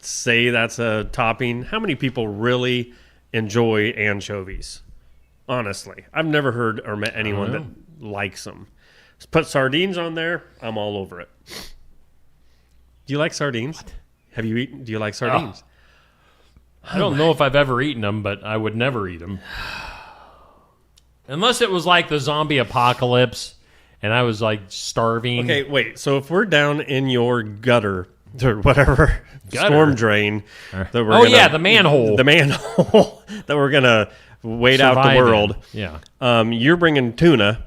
say that's a topping. How many people really enjoy anchovies? Honestly, I've never heard or met anyone that likes them. Just put sardines on there. I'm all over it. Do you like sardines? What? Do you like sardines? I don't know if I've ever eaten them, but I would never eat them. Unless it was like the zombie apocalypse and I was like starving. Okay, wait. So if we're down in your gutter or whatever, storm drain. The manhole. The manhole that we're going to wait out the world. Yeah. You're bringing tuna.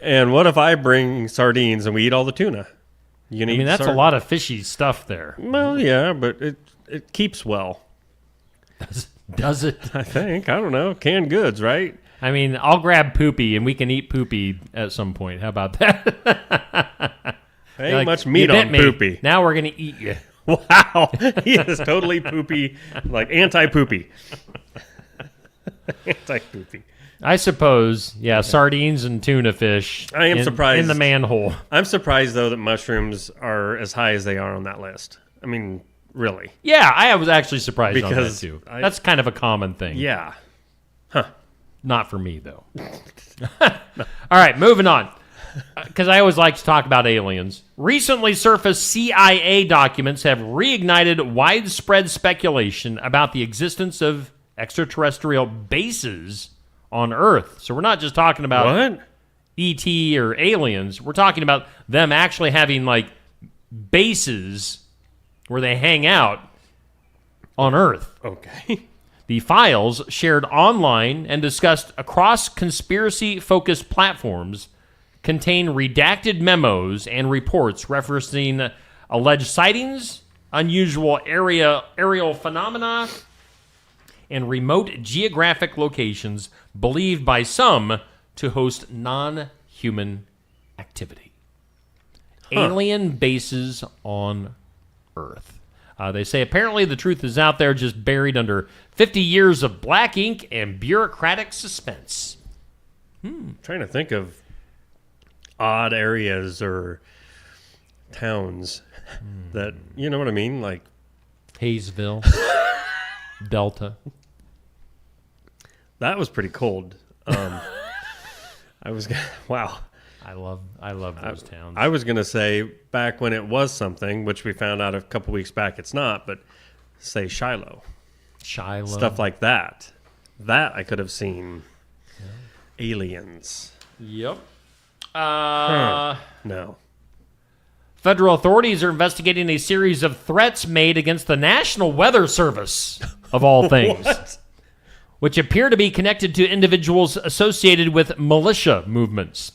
And what if I bring sardines and we eat all the tuna? That's a lot of fishy stuff there. Well, yeah, but it keeps well. Does it? I think. I don't know. Canned goods, right? I mean, I'll grab Poopy and we can eat Poopy at some point. How about that? Ain't much meat on Poopy. Now we're going to eat you. Wow. He is totally poopy, like anti-poopy. Anti-poopy. I suppose, yeah, sardines and tuna fish. I am surprised. In the manhole. I'm surprised, though, that mushrooms are as high as they are on that list. I mean, really. Yeah, I was actually surprised on that Because too. That's kind of a common thing. Yeah. Huh. Not for me, though. All right, moving on. Because I always like to talk about aliens. Recently surfaced CIA documents have reignited widespread speculation about the existence of extraterrestrial bases on Earth. So we're not just talking about What? ET or aliens. We're talking about them actually having, like, bases where they hang out on Earth. Okay. The files, shared online and discussed across conspiracy-focused platforms, contain redacted memos and reports referencing alleged sightings, unusual aerial phenomena, and remote geographic locations believed by some to host non-human activity. Alien bases on Earth. They say apparently the truth is out there, just buried under 50 years of black ink and bureaucratic suspense. Trying to think of odd areas or towns that, you know what I mean? Like Hayesville, Delta. That was pretty cold. Wow. I love those towns. I was going to say back when it was something, which we found out a couple weeks back it's not, but say Shiloh. Stuff like that. That I could have seen. Yeah. Aliens. Yep. No. Federal authorities are investigating a series of threats made against the National Weather Service, of all things. What? Which appear to be connected to individuals associated with militia movements.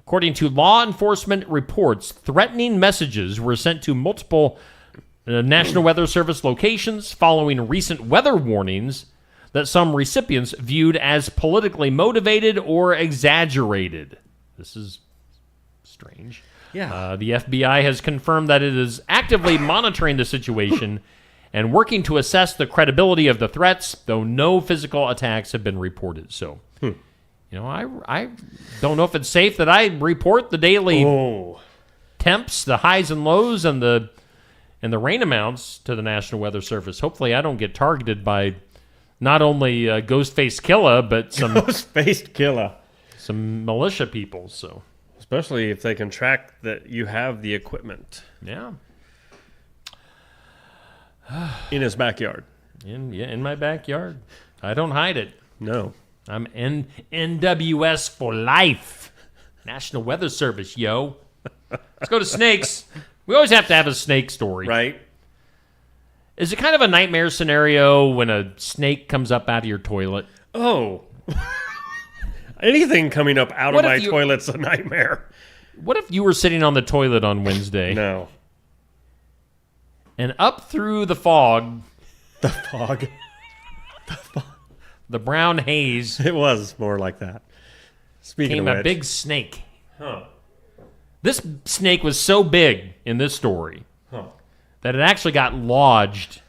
According to law enforcement reports, threatening messages were sent to multiple National Weather Service locations following recent weather warnings that some recipients viewed as politically motivated or exaggerated. This is strange. Yeah. The FBI has confirmed that it is actively monitoring the situation and working to assess the credibility of the threats, though no physical attacks have been reported. So, you know, I don't know if it's safe that I report the daily temps, the highs and lows, and the rain amounts to the National Weather Service. Hopefully, I don't get targeted by not only Ghostface Killa, but some Ghostface Killa, some militia people. So, especially if they can track that you have the equipment. Yeah. In his backyard. In my backyard. I don't hide it. No. I'm NWS for life. National Weather Service, yo. Let's go to snakes. We always have to have a snake story. Right. Is it kind of a nightmare scenario when a snake comes up out of your toilet? Oh. Anything coming up out of my toilet's a nightmare. What if you were sitting on the toilet on Wednesday? No. And up through the fog. The fog. The brown haze. It was more like that. Speaking came of which. a big snake. Huh. This snake was so big in this story that it actually got lodged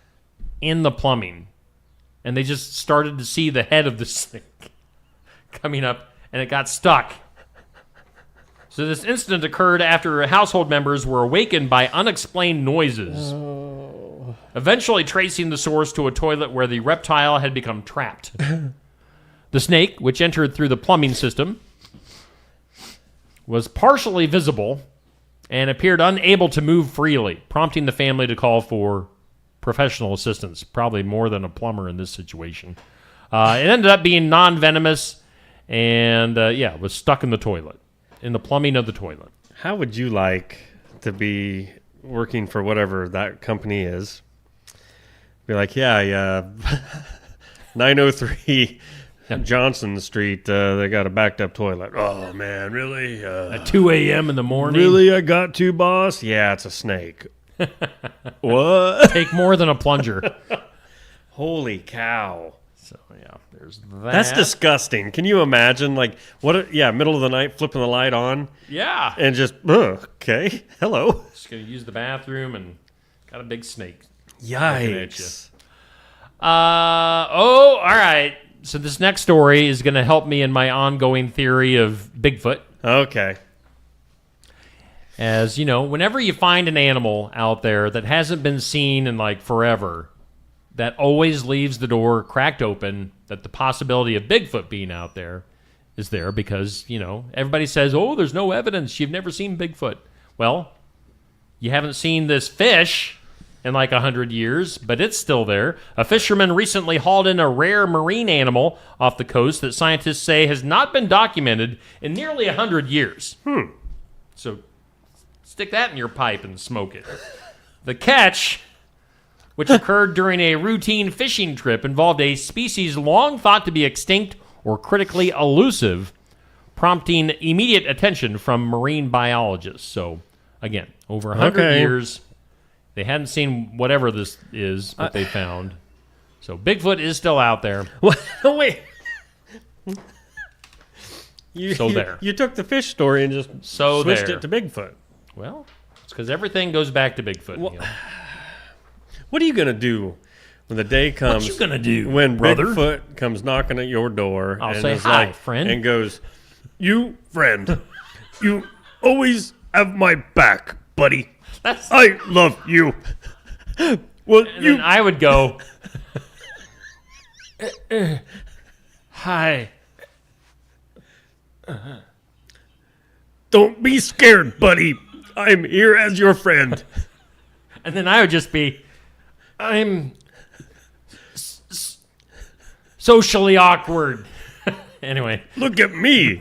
in the plumbing. And they just started to see the head of the snake coming up, and it got stuck. So this incident occurred after household members were awakened by unexplained noises, eventually tracing the source to a toilet where the reptile had become trapped. The snake, which entered through the plumbing system, was partially visible and appeared unable to move freely, prompting the family to call for professional assistance, probably more than a plumber in this situation. It ended up being non-venomous and, was stuck in the toilet. In the plumbing of the toilet. How would you like to be working for whatever that company is? Be like, 903 Johnson Street, they got a backed up toilet. Oh, man, really? At 2 a.m. in the morning? Really, I got to, boss? Yeah, it's a snake. What? Take more than a plunger. Holy cow. So, yeah, there's that. That's disgusting. Can you imagine, like, middle of the night, flipping the light on? Yeah. And just, okay, hello. Just going to use the bathroom and got a big snake. Yikes. All right. So this next story is going to help me in my ongoing theory of Bigfoot. Okay. As you know, whenever you find an animal out there that hasn't been seen in like forever, that always leaves the door cracked open that the possibility of Bigfoot being out there is there because, you know, everybody says, oh, there's no evidence. You've never seen Bigfoot. Well, you haven't seen this fish in like 100 years, but it's still there. A fisherman recently hauled in a rare marine animal off the coast that scientists say has not been documented in nearly 100 years. So stick that in your pipe and smoke it. The catch, which occurred during a routine fishing trip, involved a species long thought to be extinct or critically elusive, prompting immediate attention from marine biologists. So, again, over 100 years, they hadn't seen whatever this is that they found. So, Bigfoot is still out there. Wait. There. You took the fish story and just switched it to Bigfoot. Well, it's because everything goes back to Bigfoot. Well, what are you going to do when the day comes? What you gonna do, when brother? Bigfoot comes knocking at your door? I'll and say, is hi, like, friend. And goes, you, friend, you always have my back, buddy. I love you. Well, and then I would go, hi. Don't be scared, buddy. I'm here as your friend. And then I would just be, I'm socially awkward. Anyway. Look at me.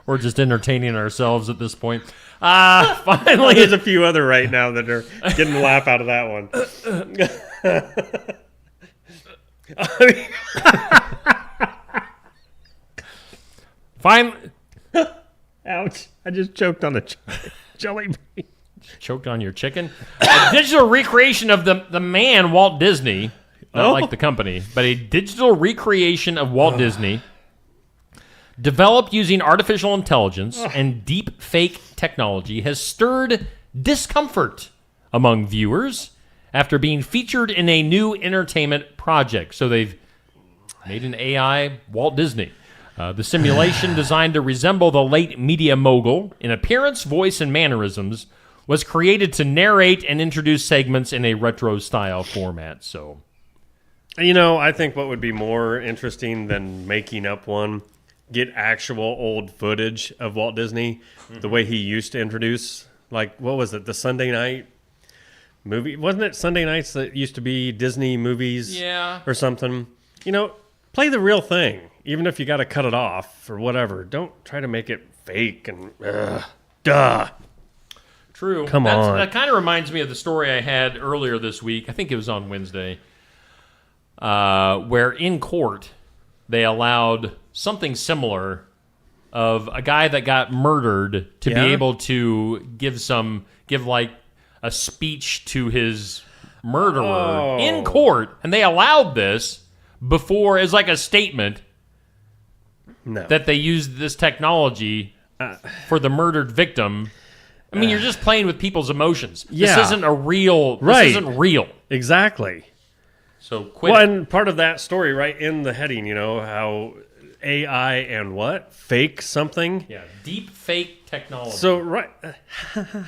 We're just entertaining ourselves at this point. Finally. There's a few other right now that are getting a laugh out of that one. Finally. Ouch. I just choked on a jelly bean. Choked on your chicken? A digital recreation of the man, Walt Disney. Not like the company, but a digital recreation of Walt Disney. Developed using artificial intelligence and deep fake technology has stirred discomfort among viewers after being featured in a new entertainment project. So they've made an AI Walt Disney. The simulation, designed to resemble the late media mogul in appearance, voice, and mannerisms, was created to narrate and introduce segments in a retro-style format. So, you know, I think what would be more interesting than making up one, get actual old footage of Walt Disney, the way he used to introduce, like, what was it, the Sunday night movie? Wasn't it Sunday nights that used to be Disney movies or something? You know, play the real thing, even if you got to cut it off or whatever. Don't try to make it fake and, duh. True. Come on. That kind of reminds me of the story I had earlier this week. I think it was on Wednesday, where in court they allowed something similar of a guy that got murdered to be able to give like a speech to his murderer in court, and they allowed this before as like a statement that they used this technology for the murdered victim. I mean, you're just playing with people's emotions. Yeah. This isn't a real. Right. This isn't real. Exactly. So quit. Well, and part of that story, right in the heading, you know, how AI and what? Fake something? Yeah, deep fake technology. So, right.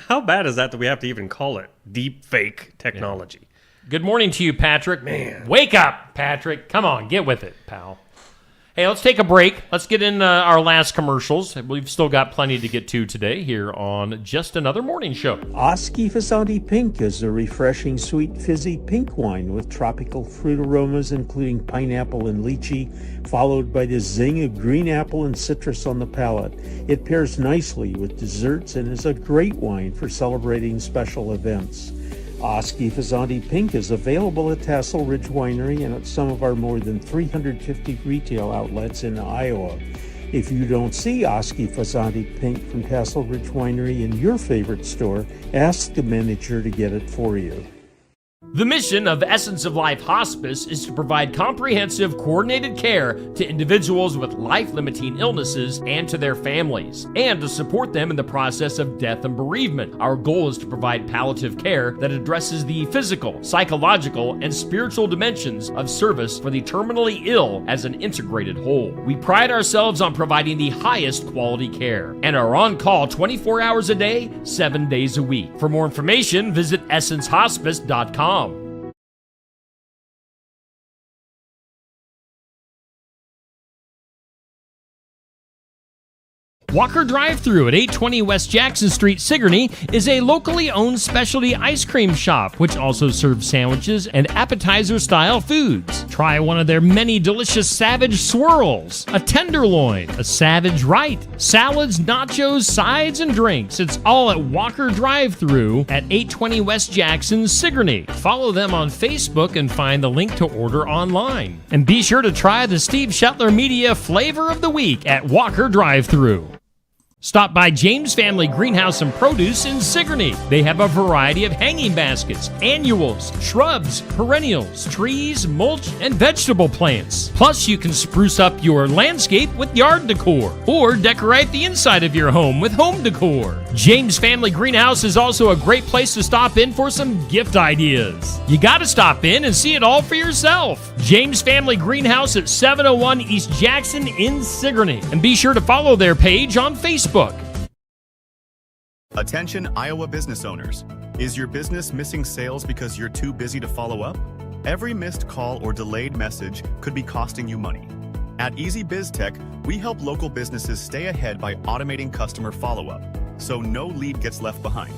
How bad is that we have to even call it deep fake technology? Yeah. Good morning to you, Patrick. Man. Wake up, Patrick. Come on, get with it, pal. Hey, let's take a break. Let's get in our last commercials. We've still got plenty to get to today here on Just Another Morning Show. Osky Fassanti Pink is a refreshing, sweet, fizzy pink wine with tropical fruit aromas, including pineapple and lychee, followed by the zing of green apple and citrus on the palate. It pairs nicely with desserts and is a great wine for celebrating special events. Osky Fassanti Pink is available at Tassel Ridge Winery and at some of our more than 350 retail outlets in Iowa. If you don't see Osky Fassanti Pink from Tassel Ridge Winery in your favorite store, ask the manager to get it for you. The mission of Essence of Life Hospice is to provide comprehensive, coordinated care to individuals with life-limiting illnesses and to their families, and to support them in the process of death and bereavement. Our goal is to provide palliative care that addresses the physical, psychological, and spiritual dimensions of service for the terminally ill as an integrated whole. We pride ourselves on providing the highest quality care and are on call 24 hours a day, 7 days a week. For more information, visit essencehospice.com. Walker Drive-Thru at 820 West Jackson Street, Sigourney, is a locally owned specialty ice cream shop, which also serves sandwiches and appetizer-style foods. Try one of their many delicious Savage Swirls, a Tenderloin, a Savage Right, salads, nachos, sides, and drinks. It's all at Walker Drive-Thru at 820 West Jackson, Sigourney. Follow them on Facebook and find the link to order online. And be sure to try the Steve Shetler Media Flavor of the Week at Walker Drive-Thru. Stop by James Family Greenhouse and Produce in Sigourney. They have a variety of hanging baskets, annuals, shrubs, perennials, trees, mulch, and vegetable plants. Plus, you can spruce up your landscape with yard decor or decorate the inside of your home with home decor. James Family Greenhouse is also a great place to stop in for some gift ideas. You gotta stop in and see it all for yourself. James Family Greenhouse at 701 East Jackson in Sigourney. And be sure to follow their page on Facebook. Attention Iowa business owners. Is your business missing sales because you're too busy to follow up? Every missed call or delayed message could be costing you money. At Easy Biz Tech, we help local businesses stay ahead by automating customer follow-up, so no lead gets left behind.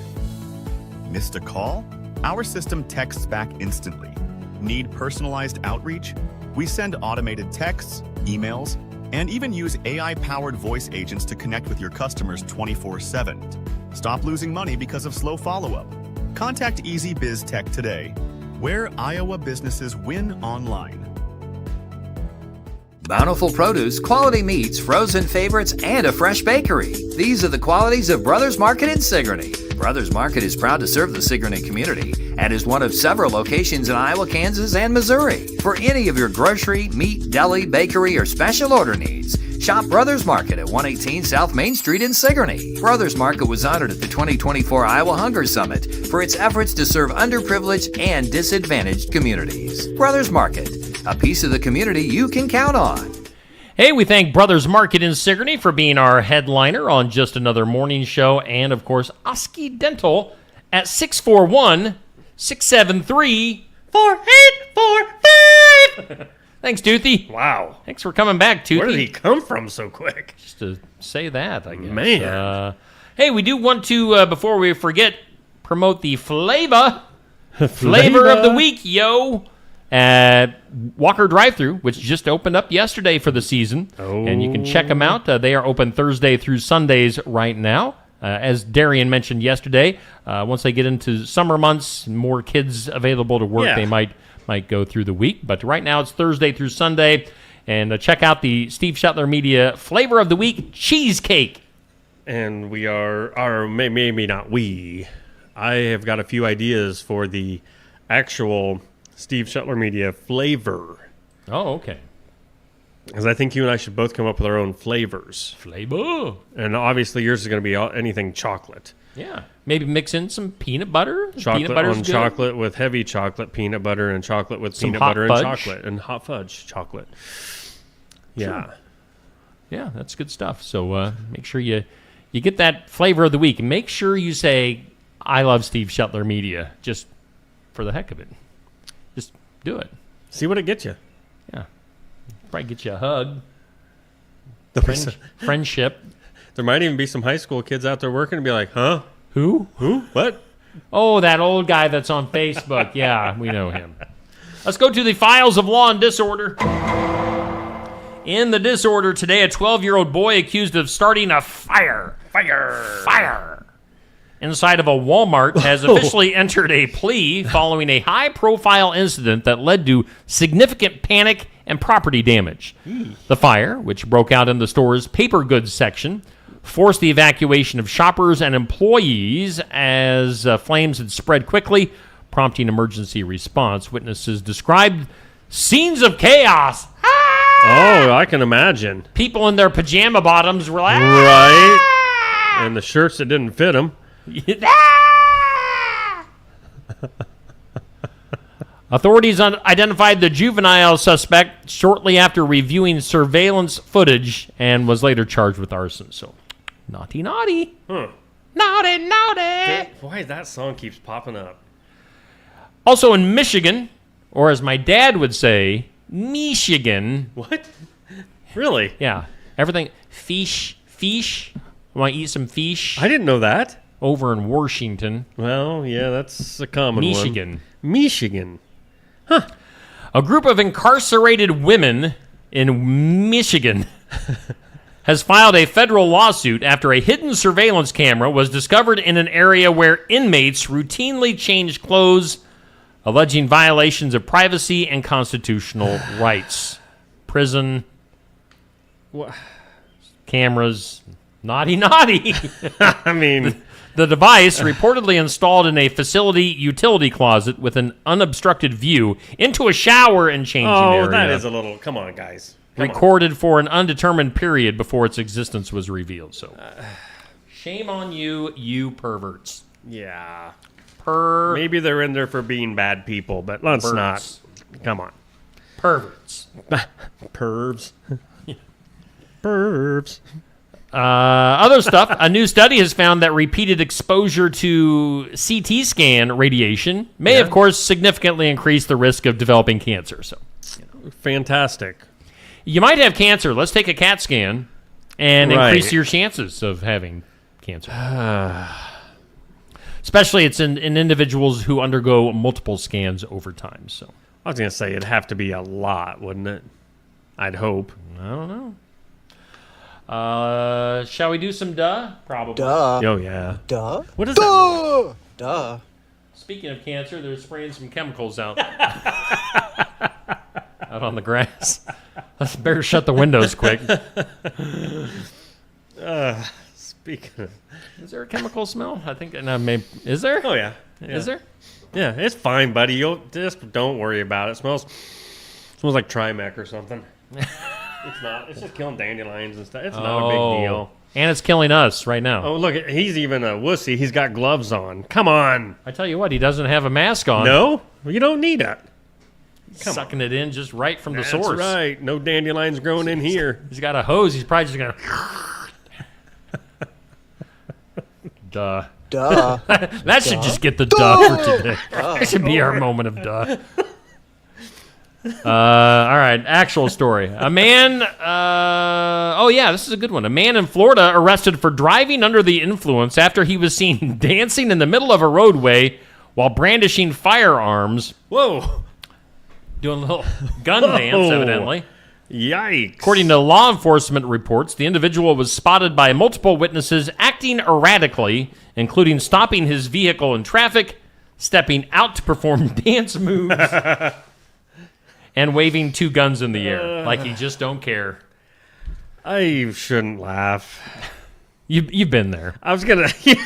Missed a call? Our system texts back instantly. Need personalized outreach? We send automated texts, emails, and even use AI-powered voice agents to connect with your customers 24/7. Stop losing money because of slow follow-up. Contact Easy Biz Tech today, where Iowa businesses win online. Bountiful produce, quality meats, frozen favorites, and a fresh bakery. These are the qualities of Brothers Market in Sigourney. Brothers Market is proud to serve the Sigourney community and is one of several locations in Iowa, Kansas, and Missouri. For any of your grocery, meat, deli, bakery, or special order needs, shop Brothers Market at 118 South Main Street in Sigourney. Brothers Market was honored at the 2024 Iowa Hunger Summit for its efforts to serve underprivileged and disadvantaged communities. Brothers Market, a piece of the community you can count on. Hey, we thank Brothers Market in Sigourney for being our headliner on Just Another Morning Show, and of course, Osky Dental at 641-673-4845. Thanks, Toothy. Wow. Thanks for coming back, Toothy. Where did he come from so quick? Just to say that, I guess. Man. Hey, we do want to, before we forget, promote the Flavor of the Week, yo. Walker Drive-Thru, which just opened up yesterday for the season. Oh. And you can check them out. They are open Thursday through Sundays right now. As Darian mentioned yesterday, once they get into summer months, more kids available to work, they might go through the week. But right now it's Thursday through Sunday. And check out the Steve Shetler Media Flavor of the Week Cheesecake. And we are maybe not we. I have got a few ideas for the actual Steve Shetler Media flavor. Oh, okay. Because I think you and I should both come up with our own flavors. Flavor. And obviously yours is going to be anything chocolate. Yeah. Maybe mix in some peanut butter. Chocolate Peanut butter's on good. chocolate with heavy chocolate, peanut butter, and chocolate with Some peanut hot butter fudge. and chocolate. And hot fudge chocolate. Yeah. Sure. Yeah, that's good stuff. So make sure you get that flavor of the week. And make sure you say, I love Steve Shetler Media, just for the heck of it. Just do it. See what it gets you. Yeah. Probably get you a hug. Friendship. There might even be some high school kids out there working and be like, huh? Who? What? Oh, that old guy that's on Facebook. Yeah, we know him. Let's go to the files of law and disorder. In the disorder today, a 12-year-old boy accused of starting a fire inside of a Walmart has officially entered a plea following a high-profile incident that led to significant panic and property damage. The fire, which broke out in the store's paper goods section, forced the evacuation of shoppers and employees as flames had spread quickly. prompting emergency response. Witnesses described scenes of chaos. Oh, I can imagine. People in their pajama bottoms were like, right, and the shirts that didn't fit them. Authorities identified the juvenile suspect shortly after reviewing surveillance footage and was later charged with arson. So, naughty. Naughty. Why that song keeps popping up? Also in Michigan, or as my dad would say, Michigan. What? Really? Yeah. Everything. Fish. Want to eat some fish? I didn't know that. Over in Washington. Well, yeah, that's a common Michigan. one. Michigan. A group of incarcerated women in Michigan has filed a federal lawsuit after a hidden surveillance camera was discovered in an area where inmates routinely changed clothes, alleging violations of privacy and constitutional rights. Prison. What? Cameras. Naughty. I mean... The device, reportedly installed in a facility utility closet with an unobstructed view into a shower and changing area. Oh, that is a little... Come on, guys. Recorded for an undetermined period before its existence was revealed. So, shame on you, you perverts. Yeah. Maybe they're in there for being bad people, but let's not. Come on. Perverts. Pervs. Pervs. Other stuff. A new study has found that repeated exposure to CT scan radiation may, of course, significantly increase the risk of developing cancer. So, fantastic. You might have cancer. Let's take a CAT scan and increase your chances of having cancer. Especially it's in individuals who undergo multiple scans over time. So I was going to say it'd have to be a lot, wouldn't it? I'd hope. I don't know. Shall we do some duh? Probably. Duh. Oh, yeah. Duh? What is that? Duh. Speaking of cancer, they're spraying some chemicals out on the grass. Let's better shut the windows quick. Speaking of... Is there a chemical smell? I think... is there? Oh, yeah. Is there? Yeah, it's fine, buddy. You'll just don't worry about it. Smells like Trimec or something. It's not. It's just killing dandelions and stuff. It's not a big deal. And it's killing us right now. Oh, look. He's even a wussy. He's got gloves on. Come on. I tell you what, he doesn't have a mask on. No? You don't need it. Sucking it in just right from the source. That's right. No dandelions growing in here. He's got a hose. He's probably just going to... Duh. That should just get the duh for today. That should be our moment of duh. All right, actual story. A man, this is a good one. A man in Florida arrested for driving under the influence after he was seen dancing in the middle of a roadway while brandishing firearms. Whoa. Doing a little gun dance, evidently. Yikes. According to law enforcement reports, the individual was spotted by multiple witnesses acting erratically, including stopping his vehicle in traffic, stepping out to perform dance moves, and waving two guns in the air like he just don't care. I shouldn't laugh. You've been there. I was going to...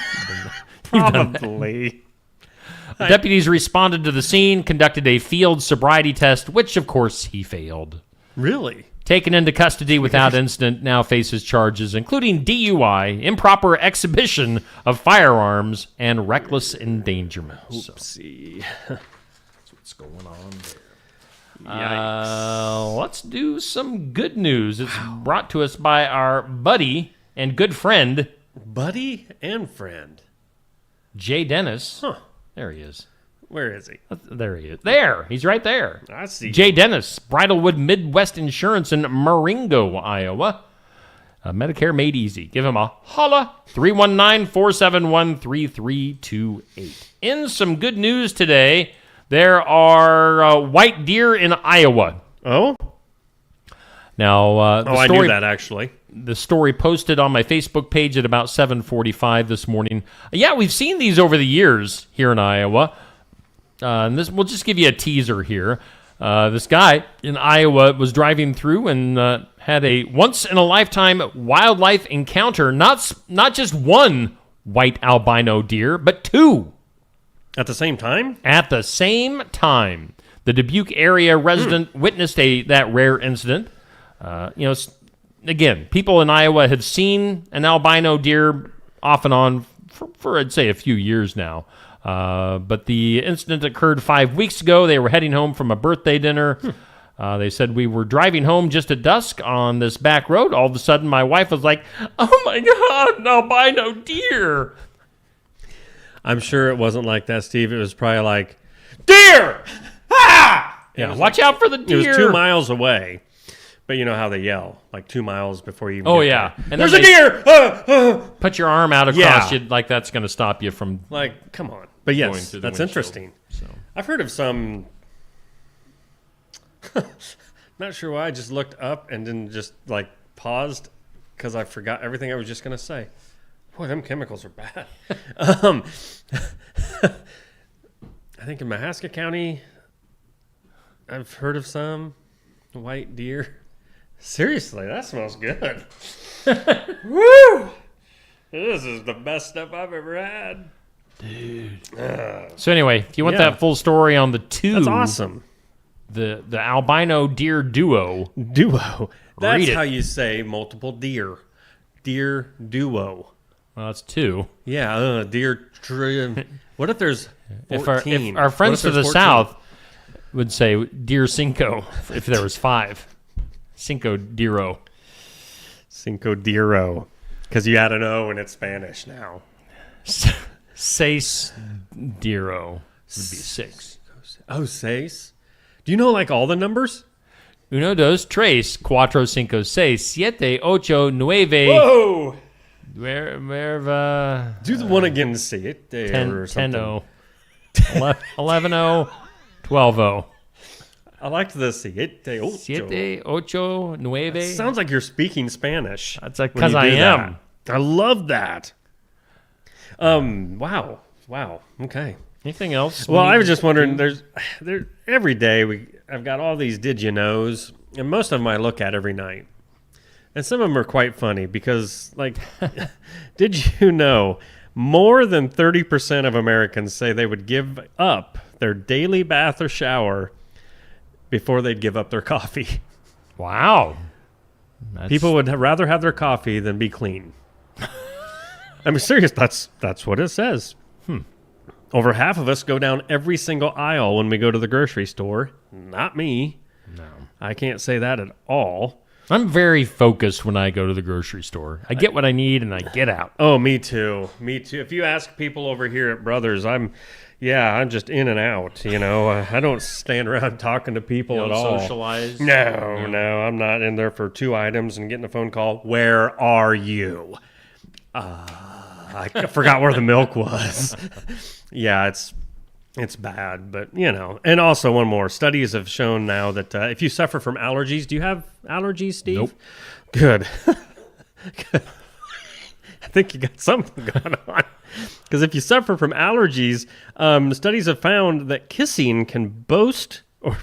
Probably. Deputies responded to the scene, conducted a field sobriety test, which, of course, he failed. Really? Taken into custody without incident, now faces charges including DUI, improper exhibition of firearms, and reckless endangerment. Oopsie. That's what's going on there. Yikes. Let's do some good news. It's brought to us by our buddy and good friend. Buddy and friend. Jay Dennis. Huh. There he is. Where is he? There he is. There. He's right there. I see. Jay Dennis, Bridalwood Midwest Insurance in Marengo, Iowa. Medicare made easy. Give him a holla. 319-471-3328. In some good news today, there are white deer in Iowa. Oh? Now, I knew that, actually. The story posted on my Facebook page at about 7:45 this morning. Yeah, we've seen these over the years here in Iowa. And this, we'll just give you a teaser here. This guy in Iowa was driving through and had a once-in-a-lifetime wildlife encounter. Not just one white albino deer, but two. At the same time? At the same time. The Dubuque area resident witnessed that rare incident. Again, people in Iowa have seen an albino deer off and on for I'd say, a few years now. But the incident occurred 5 weeks ago. They were heading home from a birthday dinner. They said, we were driving home just at dusk on this back road. All of a sudden, my wife was like, oh, my God, an albino deer. I'm sure it wasn't like that, Steve. It was probably like, deer! Ah! Yeah, watch out for the deer. It was 2 miles away. But you know how they yell, like 2 miles before you even get there. And there's a deer! Put your arm out across you like that's going to stop you from come on. But yes, going through the that's windshield. interesting. So. I've heard of some... Not sure why I just looked up and then just paused because I forgot everything I was just going to say. Boy, them chemicals are bad. I think in Mahaska County, I've heard of some white deer. Seriously, that smells good. Woo! This is the best stuff I've ever had. Dude. So anyway, if you want that full story on the two... That's awesome. The albino deer duo. That's how you say multiple deer. Deer duo. Well, that's 2. Yeah, deer... What if there's 14? If our friends to the south would say deer cinco if there was 5. Cinco Diro. Cinco Diro. Because you add an O and it's Spanish now. Seis Diro would be 6. Oh, seis? Do you know all the numbers? 1, 2, 3, 4, 5, 6, 7, 8, 9. Whoa! Where do the one again, see it there or something. 10-0. 11-0. 12-0. I liked the siete, ocho. 7, 8, 9. It sounds like you're speaking Spanish. That's because I am. That. I love that. Wow. Okay. Anything else? Well, I was just wondering. There every day I've got all these did you knows, and most of them I look at every night, and some of them are quite funny because did you know more than 30% of Americans say they would give up their daily bath or shower before they'd give up their coffee. Wow. People would rather have their coffee than be clean. I'm serious. That's what it says. Over half of us go down every single aisle when we go to the grocery store. Not me. No. I can't say that at all. I'm very focused when I go to the grocery store. I get what I need and I get out. Oh, me too. If you ask people over here at Brothers, I'm just in and out. I don't stand around talking to people at all. Socialize? No, I'm not in there for 2 items and getting a phone call. Where are you? I forgot where the milk was. Yeah, it's bad, but And also one more. Studies have shown now that if you suffer from allergies, do you have allergies, Steve? Nope. Good. I think you got something going on. Because if you suffer from allergies, studies have found that kissing can boast. I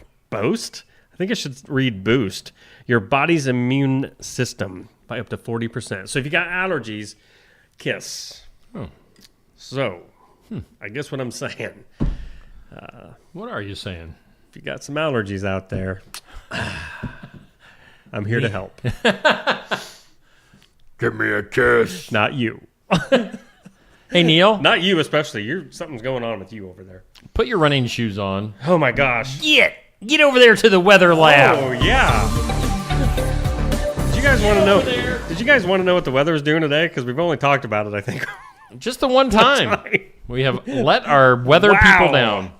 think I should read boost your body's immune system by up to 40%. So if you got allergies, kiss. Oh. So, I guess what I'm saying. What are you saying? If you got some allergies out there, I'm here to help. Give me a kiss. Not you. Hey, Neil. Not you especially. Something's going on with you over there. Put your running shoes on. Oh, my gosh. Get over there to the weather lab. Oh, yeah. Did you guys want to know? Did you guys want to know what the weather is doing today? Because we've only talked about it, I think. Just the one time. We have let our weather people down.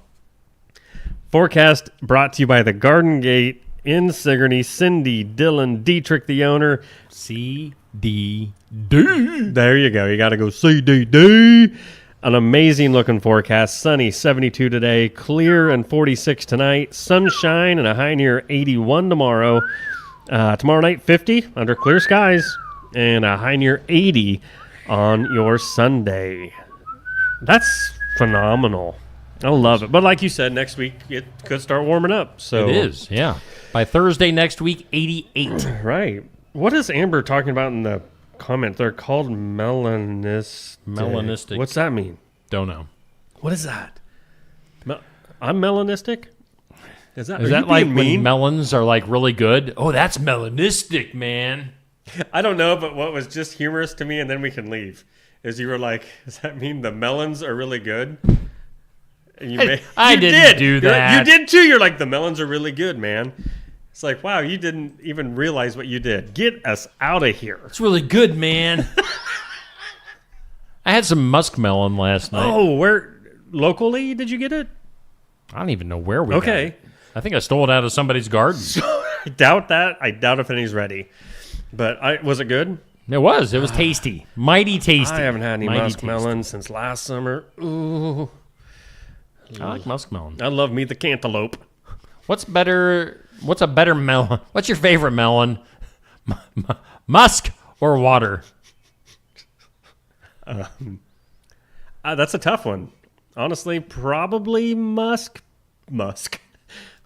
Forecast brought to you by the Garden Gate in Sigourney. Cindy, Dylan, Dietrich, the owner. CDD. There you go. You got to go CDD. An amazing looking forecast. Sunny, 72 today. Clear and 46 tonight. Sunshine and a high near 81 tomorrow. Tomorrow night, 50 under clear skies. And a high near 80 on your Sunday. That's phenomenal. I love it. But like you said, next week it could start warming up. So it is, yeah. By Thursday next week, 88. Right. What is Amber talking about in the comment? They're called melanistic. Melanistic. What's that mean? Don't know. What is that? I'm melanistic? Is that like mean? when melons are like really good? Oh, that's melanistic, man. I don't know, but what was just humorous to me, and then we can leave, is you were like, does that mean the melons are really good? And I didn't do that. You did too. You're like, the melons are really good, man. It's like, wow, you didn't even realize what you did. Get us out of here. It's really good, man. I had some muskmelon last night. Oh, where locally did you get it? I don't even know where we got it. I think I stole it out of somebody's garden. I doubt that. I doubt if any's ready. But was it good? It was. It was tasty. Mighty tasty. I haven't had any muskmelon since last summer. Ooh. I like muskmelon. I love me the cantaloupe. What's a better melon? What's your favorite melon? Musk or water? That's a tough one. Honestly, probably musk.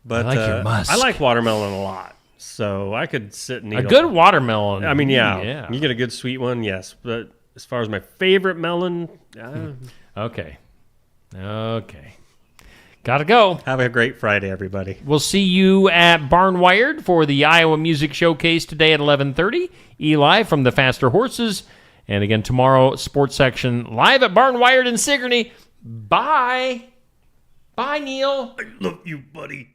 But I like your musk. I like watermelon a lot. So I could sit and eat a good watermelon. I mean, yeah. You get a good sweet one, yes. But as far as my favorite melon... Okay. Gotta go. Have a great Friday, everybody. We'll see you at Barnwired for the Iowa Music Showcase today at 11:30. Eli from the Faster Horses. And again, tomorrow, sports section live at Barnwired in Sigourney. Bye. Bye, Neil. I love you, buddy.